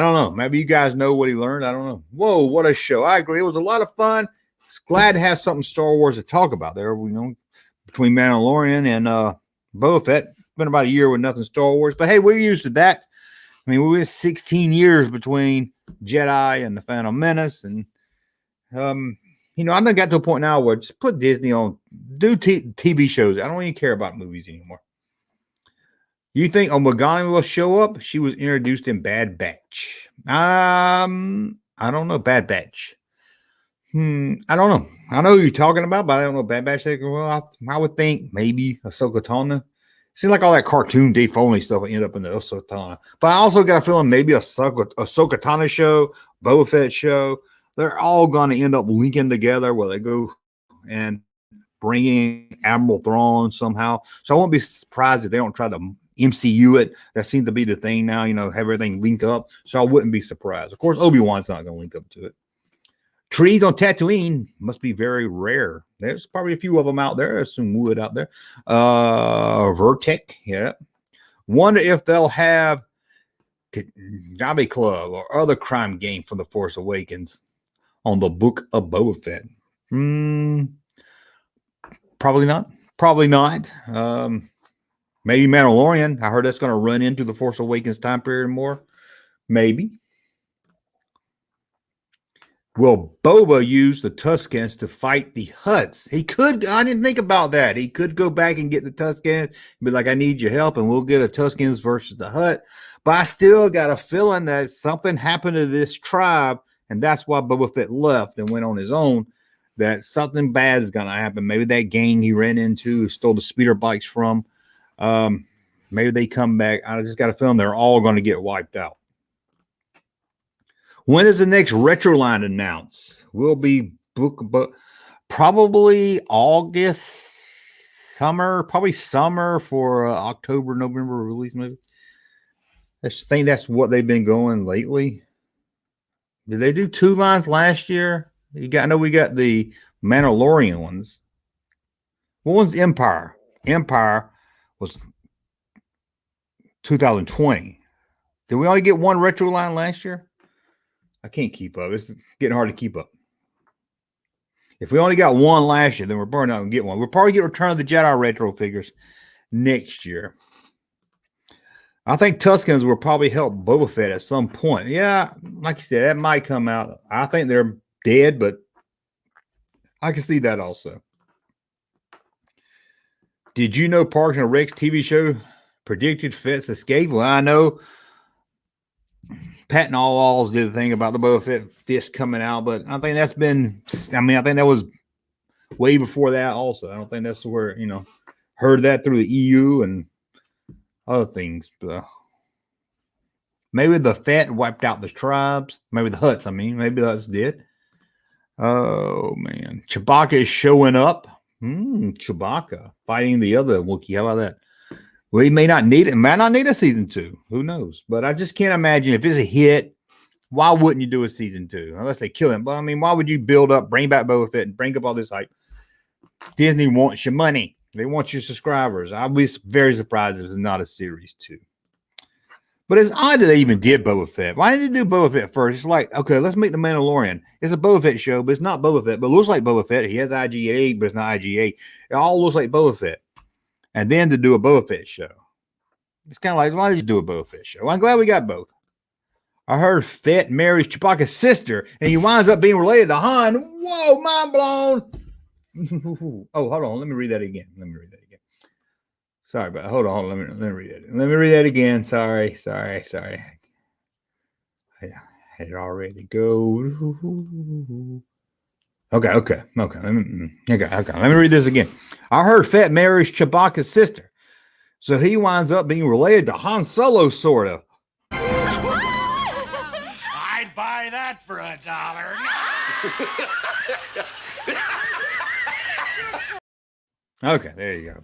J: don't know. Maybe you guys know what he learned. I don't know. Whoa, what a show. I agree. It was a lot of fun. Glad to have something Star Wars to talk about there. Between Mandalorian and Boba Fett. It's been about a year with nothing Star Wars. But, hey, we're used to that. I mean, we were 16 years between Jedi and the Phantom Menace. And, I done got to a point now where just put Disney on. Do TV shows. I don't even care about movies anymore. You think Omagami will show up? She was introduced in Bad Batch. I don't know. Bad Batch. I don't know. I know who you're talking about, but I don't know Bad Batch. Well, I would think maybe Ahsoka Tano. Seems like all that cartoon Dave Filoni stuff will end up in the Ahsoka Tano. But I also got a feeling maybe a Ahsoka Tano show, Boba Fett show. They're all going to end up linking together where they go and bringing Admiral Thrawn somehow. So I won't be surprised if they don't try to MCU it. That seems to be the thing now, have everything link up. So I wouldn't be surprised. Of course, Obi-Wan's not going to link up to it. Trees on Tatooine must be very rare. There's probably a few of them out there. There's some wood out there. Vertec, yeah. Wonder if they'll have Jabba Club or other crime game from The Force Awakens on the Book of Boba Fett. Probably not. Probably not. Maybe Mandalorian. I heard that's going to run into the Force Awakens time period more. Maybe. Will Boba use the Tuskens to fight the Hutts? He could. I didn't think about that. He could go back and get the Tuskens and be like, I need your help, and we'll get a Tuskens versus the Hutt. But I still got a feeling that something happened to this tribe, and that's why Boba Fett left and went on his own, that something bad is going to happen. Maybe that gang he ran into, who stole the speeder bikes from, maybe they come back. I just got a feeling they're all going to get wiped out. When is the next retro line announced? Will be probably August probably summer for October, November release movie. I think that's what they've been going lately. Did they do 2 lines last year? I know we got the Mandalorian ones. What one's Empire? Empire was 2020. Did we only get one retro line last year? I can't keep up. It's getting hard to keep up. If we only got one last year, then we're probably not going to get one. We'll probably get Return of the Jedi retro figures next year. I think Tuscans will probably help Boba Fett at some point. Yeah, like you said, that might come out. I think they're dead, but I can see that also. Did you know Parks and Rec's TV show predicted Fett's escape? Well, I know Patton All did the thing about the Boba Fett fist coming out, but I think that's been, I think that was way before that also. I don't think that's where, heard that through the EU and other things. But maybe the Fett wiped out the tribes. Maybe the Hutts, maybe the Hutts did. Oh, man. Chewbacca is showing up. Chewbacca fighting the other Wookiee. How about that? Well, he might not need a season 2. Who knows? But I just can't imagine if it's a hit, why wouldn't you do a season 2? Unless they kill him. But why would you build up, bring back Boba Fett and bring up all this hype? Disney wants your money. They want your subscribers. I'll be very surprised if it's not a series 2. But it's odd that they even did Boba Fett. Why did they do Boba Fett first? It's like, okay, let's make The Mandalorian. It's a Boba Fett show, but it's not Boba Fett. But it looks like Boba Fett. He has IG-8, but it's not IG-8. It all looks like Boba Fett. And then to do a Boba Fett show. It's kind of like, why did you do a Boba Fett show? Well, I'm glad we got both. I heard Fett marries Chewbacca's sister, and he winds up being related to Han. Whoa, mind blown. Oh, hold on. Let me read that again. Sorry, but hold on. Let me read it. Let me read that again. Sorry. I had it already. Go. Okay. Let me read this again. I heard Fett marries Chewbacca's sister, so he winds up being related to Han Solo, sort of.
B: I'd buy that for $1.
J: Okay, there you go.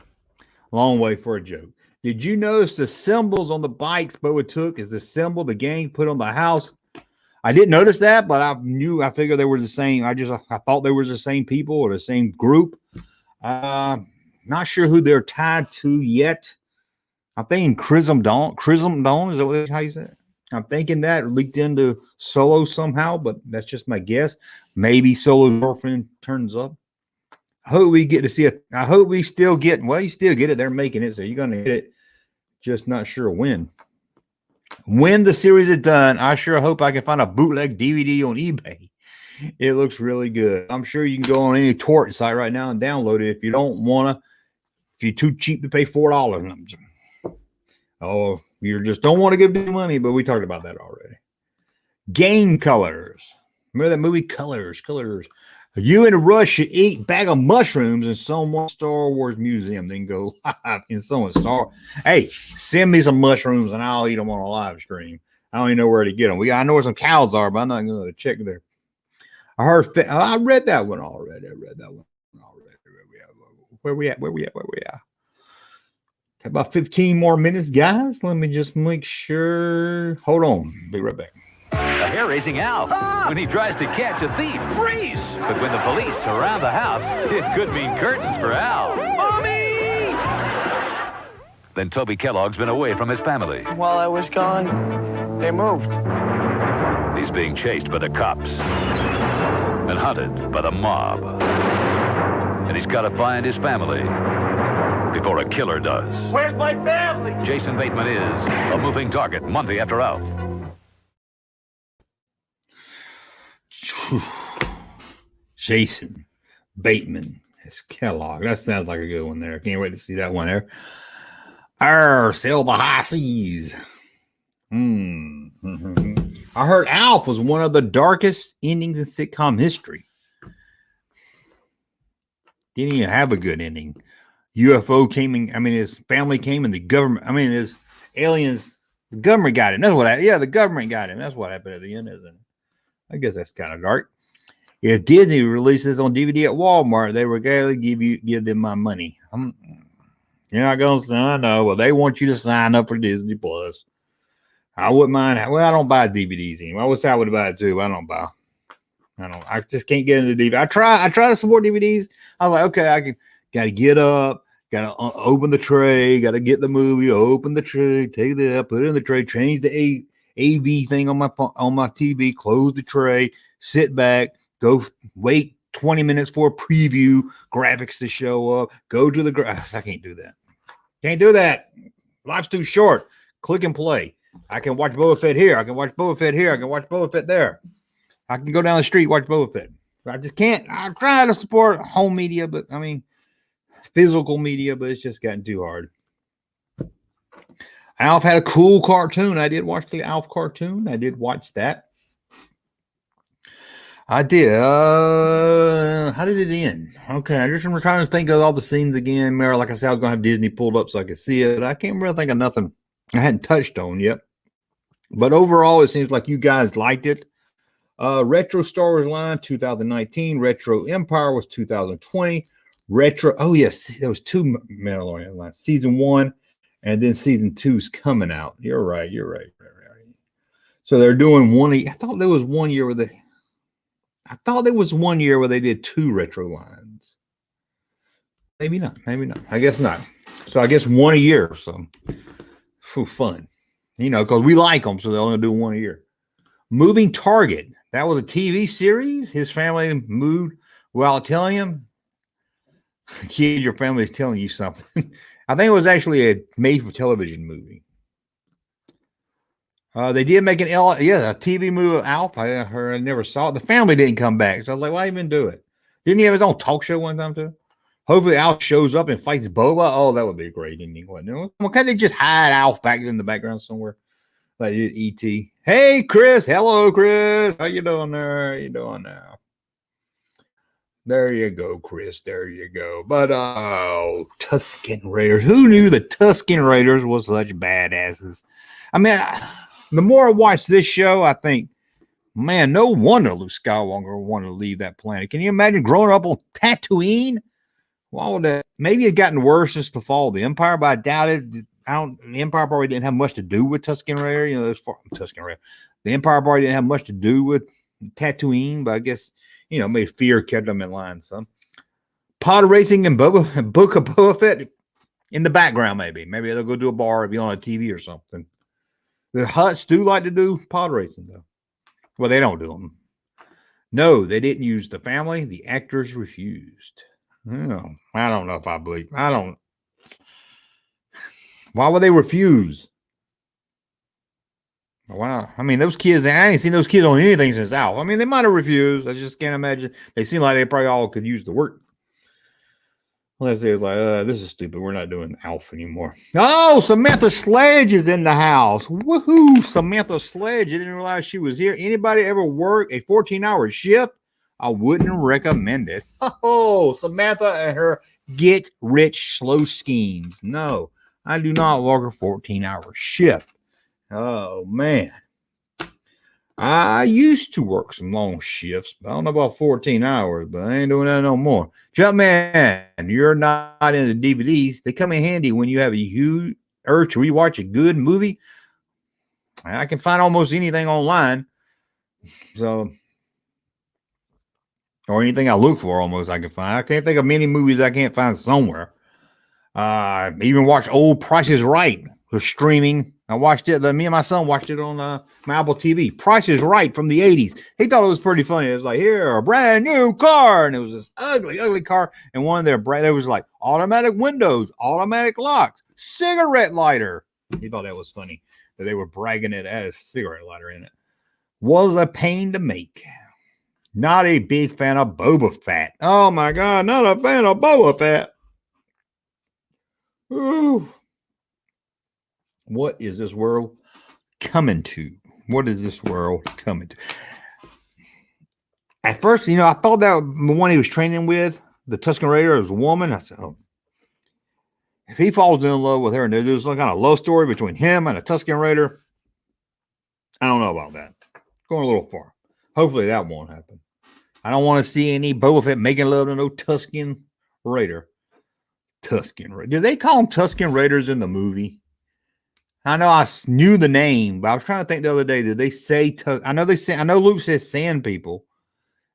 J: Long way for a joke. Did you notice the symbols on the bikes Boba took is the symbol the gang put on the house? I didn't notice that, but I figured they were the same. I thought they were the same people or the same group. Not sure who they're tied to yet. I'm thinking Chrism Dawn. Is that how you say it? I'm thinking that leaked into Solo somehow, but that's just my guess. Maybe Solo's girlfriend turns up. I hope we get to see it. I hope we still get, well, you still get it. They're making it, so you're going to get it. Just not sure when. When the series is done, I sure hope I can find a bootleg DVD on eBay. It looks really good. I'm sure you can go on any torrent site right now and download it if you don't want to. If you're too cheap to pay $4. Oh, you just don't want to give them money, but we talked about that already. Game Colors. Remember that movie Colors? You and Rush should eat a bag of mushrooms in someone's Star Wars museum, then go live in someone's Hey, send me some mushrooms and I'll eat them on a live stream. I don't even know where to get them. I know where some cows are, but I'm not going to check there. I read that one already. Where we at? About 15 more minutes, guys. Let me just make sure. Hold on. Be right back.
A: A hair-raising Al. When he tries to catch a thief, freeze! But when the police surround the house, it could mean curtains for Al. Mommy! Then Toby Kellogg's been away from his family.
K: While I was gone, they moved.
A: He's being chased by the cops and hunted by the mob. And he's got to find his family before a killer does.
K: Where's my family?
A: Jason Bateman is a moving target Monday after Alf.
J: Jason Bateman as Kellogg. That sounds like a good one there. Can't wait to see that one there. Sail the high seas. I heard Alf was one of the darkest endings in sitcom history. Didn't even have a good ending. UFO came in, his family came and the government, his aliens, the government got him. That's what the government got him. That's what happened at the end, isn't it? I guess that's kind of dark. If Disney releases on DVD at Walmart, they will gladly give them my money. You're not going to sign. No, well, they want you to sign up for Disney Plus. I wouldn't mind. Well, I don't buy DVDs anymore. I wish I would buy it too, but I don't buy. I just can't get into DVD. I try to support DVDs. I was like, okay, got to get up, got to open the tray, got to get the movie, open the tray, take that, put it in the tray, change the AV thing on my TV, close the tray, sit back, go wait 20 minutes for a preview, graphics to show up, go to the I can't do that. Can't do that. Life's too short. Click and play. I can watch Boba Fett here. I can watch Boba Fett here. I can watch Boba Fett there. I can go down the street, watch Boba Fett. I just can't. I try to support home media, but I mean, physical media, but it's just gotten too hard. Alf had a cool cartoon. I did watch the Alf cartoon. I did watch that. I did. How did it end? Okay, I just am trying to think of all the scenes again. Remember, like I said, I was going to have Disney pulled up so I could see it. I can't really think of nothing I hadn't touched on yet. But overall, it seems like you guys liked it. Retro Star Wars line 2019. Retro Empire was 2020. Retro. Oh yes, there was 2 Mandalorian lines. Season 1, and then season 2 is coming out. You're right. So they're doing one. I thought there was 1 year where they did 2 retro lines. Maybe not. I guess not. So I guess 1 a year. So for fun, because we like them, so they're only do 1 a year. Moving Target. That was a TV series. His family moved without telling him. Kid, your family is telling you something. I think it was actually a made-for-television movie. They did make a TV movie of Alf. I never saw it. The family didn't come back, so I was like, why even do it? Didn't he have his own talk show one time too? Hopefully, Alf shows up and fights Boba. Oh, that would be a great ending. Well, can't they just hide Alf back in the background somewhere? Like E.T. Hey, Chris. Hello, Chris. How you doing there? How you doing now? There you go, Chris. There you go. But, Tusken Raiders. Who knew the Tusken Raiders was such badasses? I mean, the more I watch this show, I think, man, no wonder Luke Skywalker wanted to leave that planet. Can you imagine growing up on Tatooine? Why would that? Maybe it gotten worse since the fall of the Empire, but I doubt it. The Empire probably didn't have much to do with Tusken Raider. Tusken Raider. The Empire probably didn't have much to do with Tatooine, but I guess, maybe fear kept them in line some. Pod racing and Book of Boba Fett in the background, maybe. Maybe they'll go do a bar, be on a TV or something. The Hutts do like to do pod racing, though. Well, they don't do them. No, they didn't use the family. The actors refused. I don't know if I believe. I don't. Why would they refuse? Wow. I mean, those kids, I ain't seen those kids on anything since Alf. I mean, they might have refused. I just can't imagine. They seem like they probably all could use the work. Unless they was like, this is stupid. We're not doing Alf anymore. Oh, Samantha Sledge is in the house. Woohoo. Samantha Sledge. I didn't realize she was here. Anybody ever work a 14-hour shift? I wouldn't recommend it. Oh, Samantha and her get rich slow schemes. No. I do not work a 14-hour shift. Oh, man. I used to work some long shifts. I don't know about 14 hours, but I ain't doing that no more. Jumpman, you're not into DVDs. They come in handy when you have a huge urge to rewatch a good movie. I can find almost anything online. So, or anything I look for almost I can find. I can't think of many movies I can't find somewhere. Even watch old Price is Right for streaming. I watched it. Me and my son watched it on my Apple TV. Price is Right from the 80s. He thought it was pretty funny. It was like, here, a brand new car. And it was this ugly car. And one of there was like automatic windows, automatic locks, cigarette lighter. He thought that was funny that they were bragging it as cigarette lighter in it. Was a pain to make. Not a big fan of Boba Fett. Oh my God, not a fan of Boba Fett. Ooh. What is this world coming to? What is this world coming to? At first, I thought that the one he was training with, the Tusken Raider, was a woman. I said, oh, if he falls in love with her and there's some kind of love story between him and a Tusken Raider, I don't know about that. Going a little far. Hopefully that won't happen. I don't want to see any Boba Fett making love to no Tusken Raider. Tusken Raiders. Did they call them Tusken Raiders in the movie? I know I knew the name, but I was trying to think the other day. Did they say? I know they say. I know Luke says Sand People.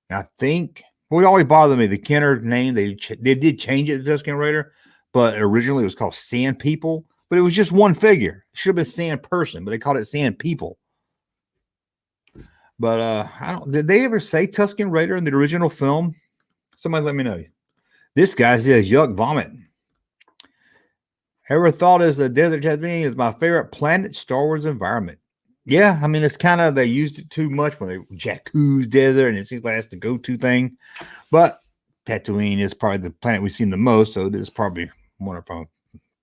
J: And I think what always bothered me, the Kenner name. They did change it to Tusken Raider, but originally it was called Sand People. But it was just one figure. It should have been Sand Person, but they called it Sand People. But I don't. Did they ever say Tusken Raider in the original film? Somebody let me know. This guy says yuck vomit. Ever thought as the desert Tatooine is my favorite planet Star Wars environment? Yeah, I mean it's kind of they used it too much when they Jakku's desert, and it seems like that's the go-to thing. But Tatooine is probably the planet we've seen the most, so it is probably one of our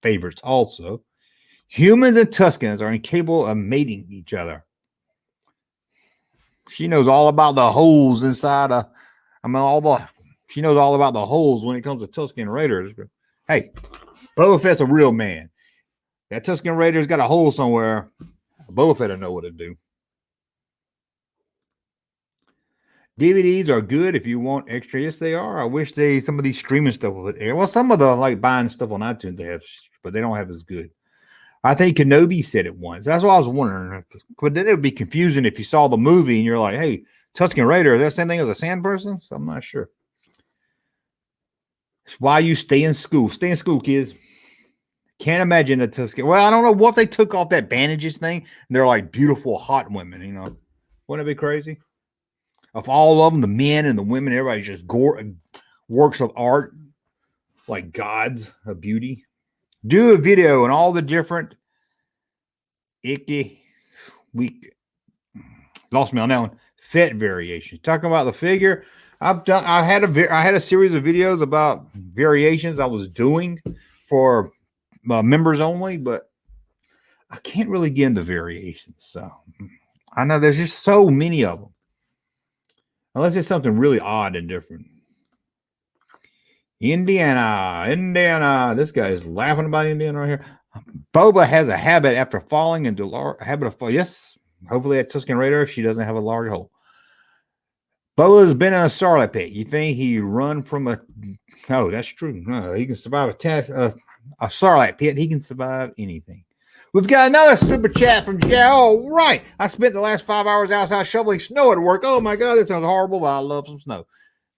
J: favorites. Also, humans and Tuskens are incapable of mating each other. She knows all about the holes inside a. She knows all about the holes when it comes to Tusken Raiders. But hey, Boba Fett's a real man. That Tusken Raider's got a hole somewhere. Boba Fett will know what to do. DVDs are good if you want extra. Yes, they are. I wish some of these streaming stuff would air. Well, some of the like buying stuff on iTunes they have, but they don't have as good. I think Kenobi said it once. That's what I was wondering. But then it would be confusing if you saw the movie and you're like, hey, Tusken Raider, is that the same thing as a sand person? So I'm not sure. It's why you stay in school. Stay in school, kids. Can't imagine a Tusken. Well, I don't know what if they took off that bandages thing and they're like beautiful, hot women, you know. Wouldn't it be crazy? Of all of them, the men and the women, everybody's just works of art, like gods of beauty. Do a video on all the different lost me on that one. Fett variations. Talking about the figure. I had a series of videos about variations I was doing for members only, but I can't really get into variations. So I know there's just so many of them. Unless it's something really odd and different. Indiana. This guy is laughing about Indiana right here. Boba has a habit after falling into habit of fall. Yes, hopefully at Tusken Raider she doesn't have a large hole. Boba's been in a Sarlacc pit. You think he run from a? Oh, that's true. No, he can survive a Sarlacc pit. He can survive anything. We've got another super chat from Jay. All right. I spent the last 5 hours outside shoveling snow at work. Oh my God, that sounds horrible, but I love some snow.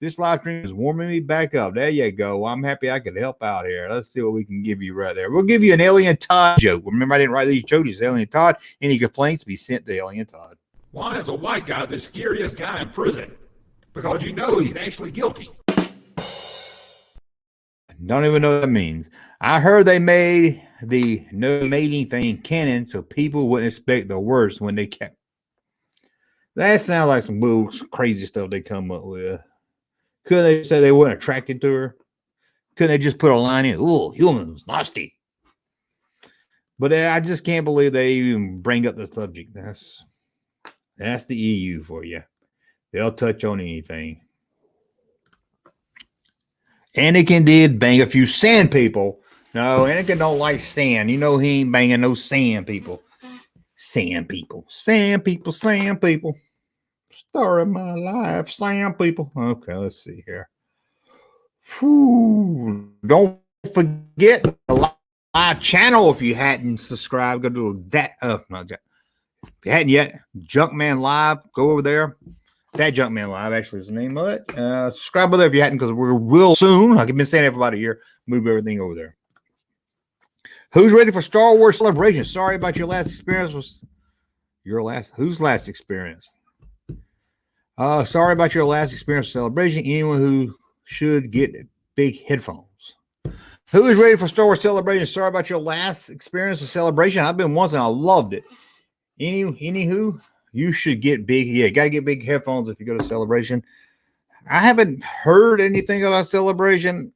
J: This live stream is warming me back up. There you go. I'm happy I could help out here. Let's see what we can give you right there. We'll give you an Alien Todd joke. Remember, I didn't write these jokes. It's Alien Todd. Any complaints, be sent to Alien Todd.
B: Why is a white guy the scariest guy in prison? Because you know he's actually guilty.
J: Don't even know what that means. I heard they made the no mating thing canon so people wouldn't expect the worst when they kept. That sounds like some bull crazy stuff they come up with. Couldn't they say they weren't attracted to her? Couldn't they just put a line in? Oh, humans, nasty. But I just can't believe they even bring up the subject. That's the EU for you. They'll touch on anything. Anakin did bang a few sand people. No, Anakin don't like sand. You know he ain't banging no sand people. Sand people. Sand people. Sand people. Story of my life. Sand people. Okay, let's see here. Whew. Don't forget the live channel if you hadn't subscribed. Go to that. If you hadn't yet, Junkman Live. Go over there. That Junkman Live actually is the name of it. Subscribe over there if you hadn't, because we're real soon. I've been saying it for about a year. Move everything over there. Who's ready for Star Wars Celebration? Sorry about your last experience. Whose last experience? Sorry about your last experience Celebration. Anyone who should get big headphones. Who is ready for Star Wars Celebration? Sorry about your last experience of Celebration. I've been once and I loved it. Anywho, you should get big. Yeah, gotta get big headphones if you go to Celebration. I haven't heard anything about Celebration.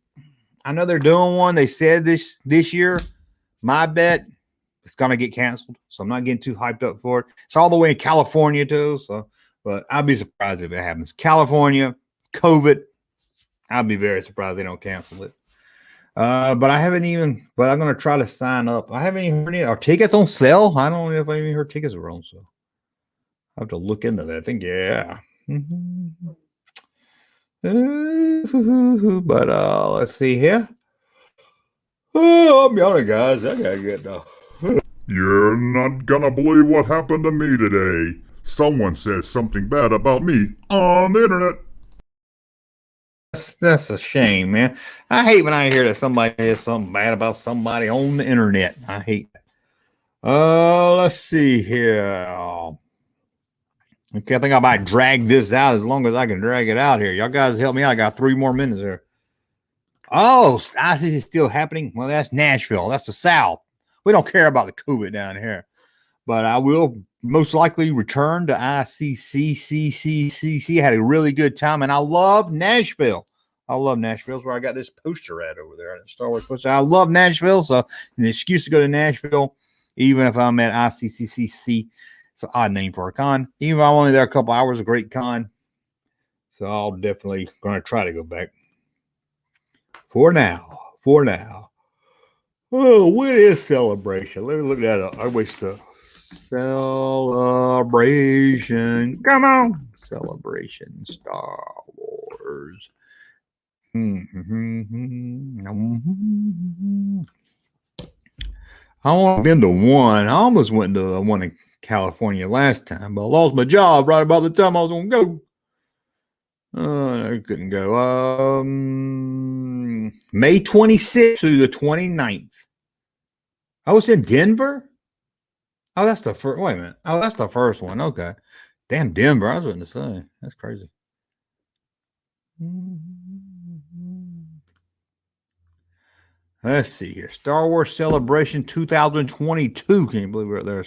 J: I know they're doing one. They said this year. My bet, it's gonna get canceled. So I'm not getting too hyped up for it. It's all the way in California too. So, but I'd be surprised if it happens. California, COVID. I'd be very surprised they don't cancel it. But I haven't even. But I'm gonna try to sign up. I haven't even heard any. Are tickets on sale? I don't know if I even heard tickets were on sale. I have to look into that. I think yeah. But let's see here. Oh, I'm yawning, guys. I gotta get now.
G: You're not gonna believe what happened to me today. Someone said something bad about me on the internet.
J: That's a shame, man. I hate when I hear that somebody says something bad about somebody on the internet. I hate that. Let's see here. Okay, I think I might drag this out as long as I can drag it out here. Y'all guys help me out. I got 3 more minutes here. Oh, I see it's still happening. Well, that's Nashville. That's the South. We don't care about the COVID down here. But I will most likely return to ICCCCCC. Had a really good time, and I love Nashville. I love Nashville. It's where I got this poster at over there. Star Wars poster. I love Nashville, so an excuse to go to Nashville, even if I'm at ICCCC. It's an odd name for a con. Even if I'm only there a couple hours, a great con. So I'll definitely going to try to go back. For now. Oh, what is celebration? Let me look that up. I waste stuff. Celebration. Come on. Celebration Star Wars. I only been to one. I almost went to the one in California last time, but I lost my job right about the time I was going to go. I couldn't go. May 26th through the 29th. I was in Denver. Oh, that's the first. Wait a minute. Oh, that's the first one. Okay. Damn, Denver. I was going to say. That's crazy. Let's see here. Star Wars Celebration 2022. Can you believe we're there?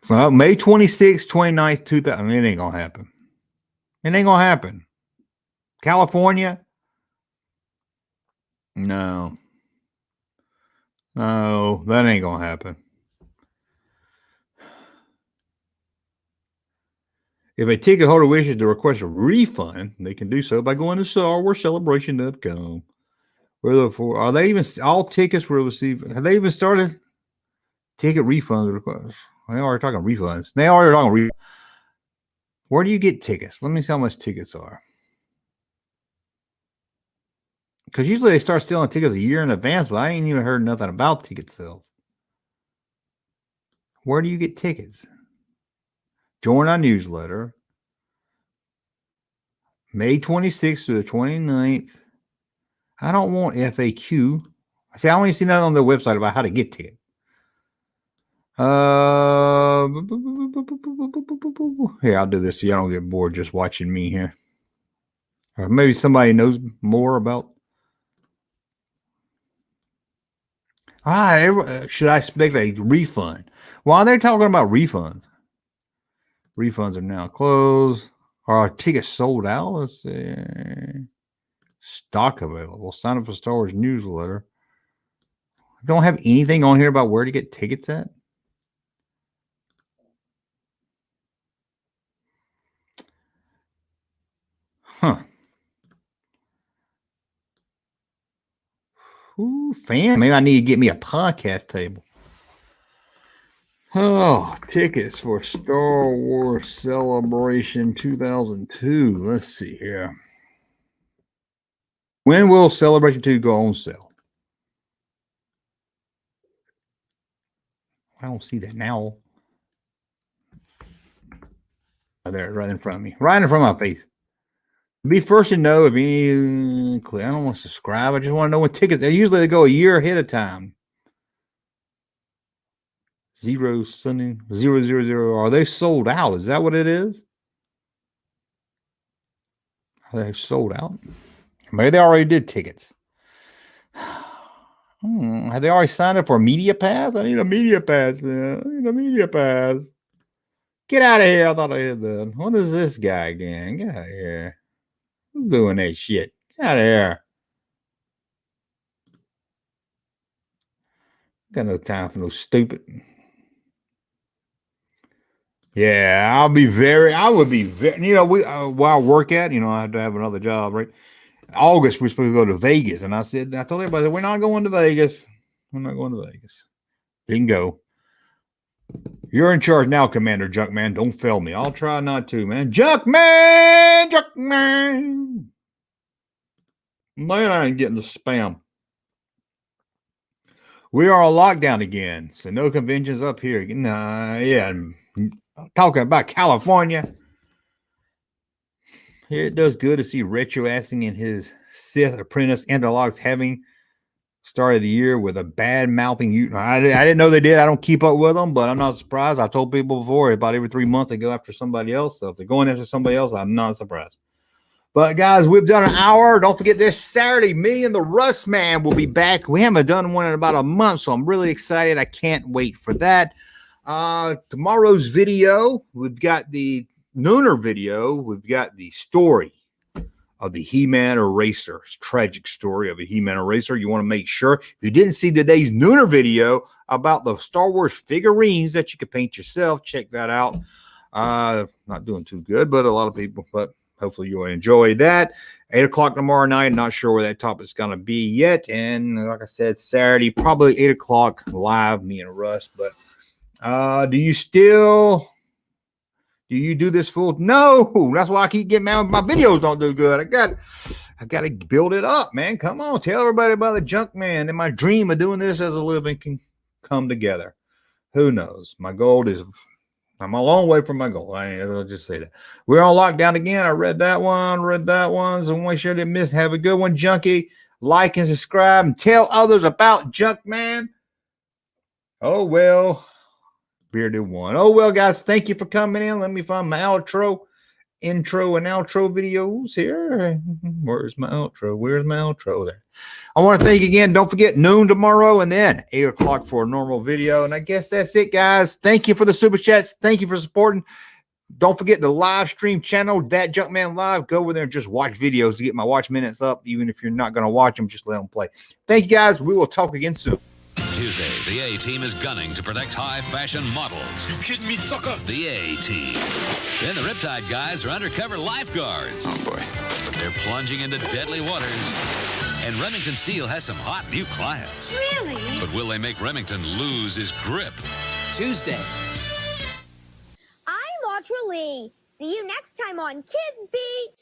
J: Well, May 26th, 29th, 2000. I mean, it ain't going to happen. It ain't going to happen. California? No. No, that ain't going to happen. If a ticket holder wishes to request a refund, they can do so by going to StarWarsCelebration.com. Are they even all tickets were received? Have they even started ticket refund requests? They are talking refunds. They are talking refunds. Where do you get tickets? Let me see how much tickets are. Because usually they start selling tickets a year in advance, but I ain't even heard nothing about ticket sales. Where do you get tickets? Join our newsletter. May 26th to the 29th. I don't want FAQ. See, I only see nothing on their website about how to get tickets. Here, I'll do this so y'all don't get bored just watching me here. Or maybe somebody knows more about. Should I expect a refund? While they're talking about refunds. Refunds are now closed. Are our tickets sold out? Let's see. Stock available. Sign up for Star Wars newsletter. Don't have anything on here about where to get tickets at? Huh. Ooh, fan. Maybe I need to get me a podcast table. Oh, tickets for Star Wars Celebration 2002. Let's see here. When will Celebration 2 go on sale? I don't see that now. There, right in front of me. Right in front of my face. Be first to know if any. I don't want to subscribe. I just want to know when tickets. They go a year ahead of time. 0 Sunday 000. Are they sold out? Is that what it is? Are they sold out? Maybe they already did tickets. Have they already signed up for a media pass? I need a media pass. Get out of here. I thought I had that. What is this guy again? Get out of here. Who's doing that shit? Get out of here. Got no time for no stupid. Yeah, I would be very, where I work at, I have to have another job, right? August, we're supposed to go to Vegas. And I told everybody, we're not going to Vegas. We're not going to Vegas. Didn't go. You're in charge now, Commander Junkman. Don't fail me. I'll try not to, man. Junkman! Junkman! Man, I ain't getting the spam. We are on lockdown again, so no conventions up here. Nah, yeah, I'm talking about California. Here it does good to see Retro asking in his Sith Apprentice analogs having started the year with a bad mouthing. I didn't know they did. I don't keep up with them, but I'm not surprised. I told people before about every 3 months they go after somebody else. So if they're going after somebody else, I'm not surprised. But guys, we've done an hour. Don't forget this Saturday, me and the Rust Man will be back. We haven't done one in about a month, so I'm really excited. I can't wait for that. Tomorrow's video, we've got the Nooner video. We've got the story of the He-Man Eraser. It's a tragic story of a He-Man Eraser. You want to make sure, if you didn't see today's Nooner video about the Star Wars figurines that you can paint yourself, check that out. Not doing too good, but a lot of people, but hopefully you'll enjoy that. 8 o'clock tomorrow night. Not sure where that topic's going to be yet. And like I said, Saturday, probably 8 o'clock live, me and Russ. But do you do this full? No, that's why I keep getting mad when my videos don't do good. I got to build it up, man. Come on, tell everybody about the Junk Man, and my dream of doing this as a living can come together. Who knows? My goal is, I'm a long way from my goal. I'll just say that. We're on lockdown again. I read that one. So make sure you didn't miss. Have a good one, Junkie. Like and subscribe and tell others about Junk Man. Oh, well. Bearded one. Oh, well, guys, thank you for coming in. Let me find my intro and outro videos here. Where's my outro? There. I want to thank you again. Don't forget noon tomorrow and then 8 o'clock for a normal video. And I guess that's it, guys. Thank you for the super chats. Thank you for supporting. Don't forget the live stream channel, That Junkman Live. Go over there and just watch videos to get my watch minutes up. Even if you're not going to watch them, just let them play. Thank you, guys. We will talk again soon.
A: Tuesday, the A-Team is gunning to protect high-fashion models.
K: You kidding me, sucker?
A: The A-Team. Then the Riptide guys are undercover lifeguards.
K: Oh, boy.
A: They're plunging into deadly waters. And Remington Steele has some hot new clients.
H: Really?
A: But will they make Remington lose his grip?
L: Tuesday.
H: I'm Audra Lee. See you next time on Kids Beat.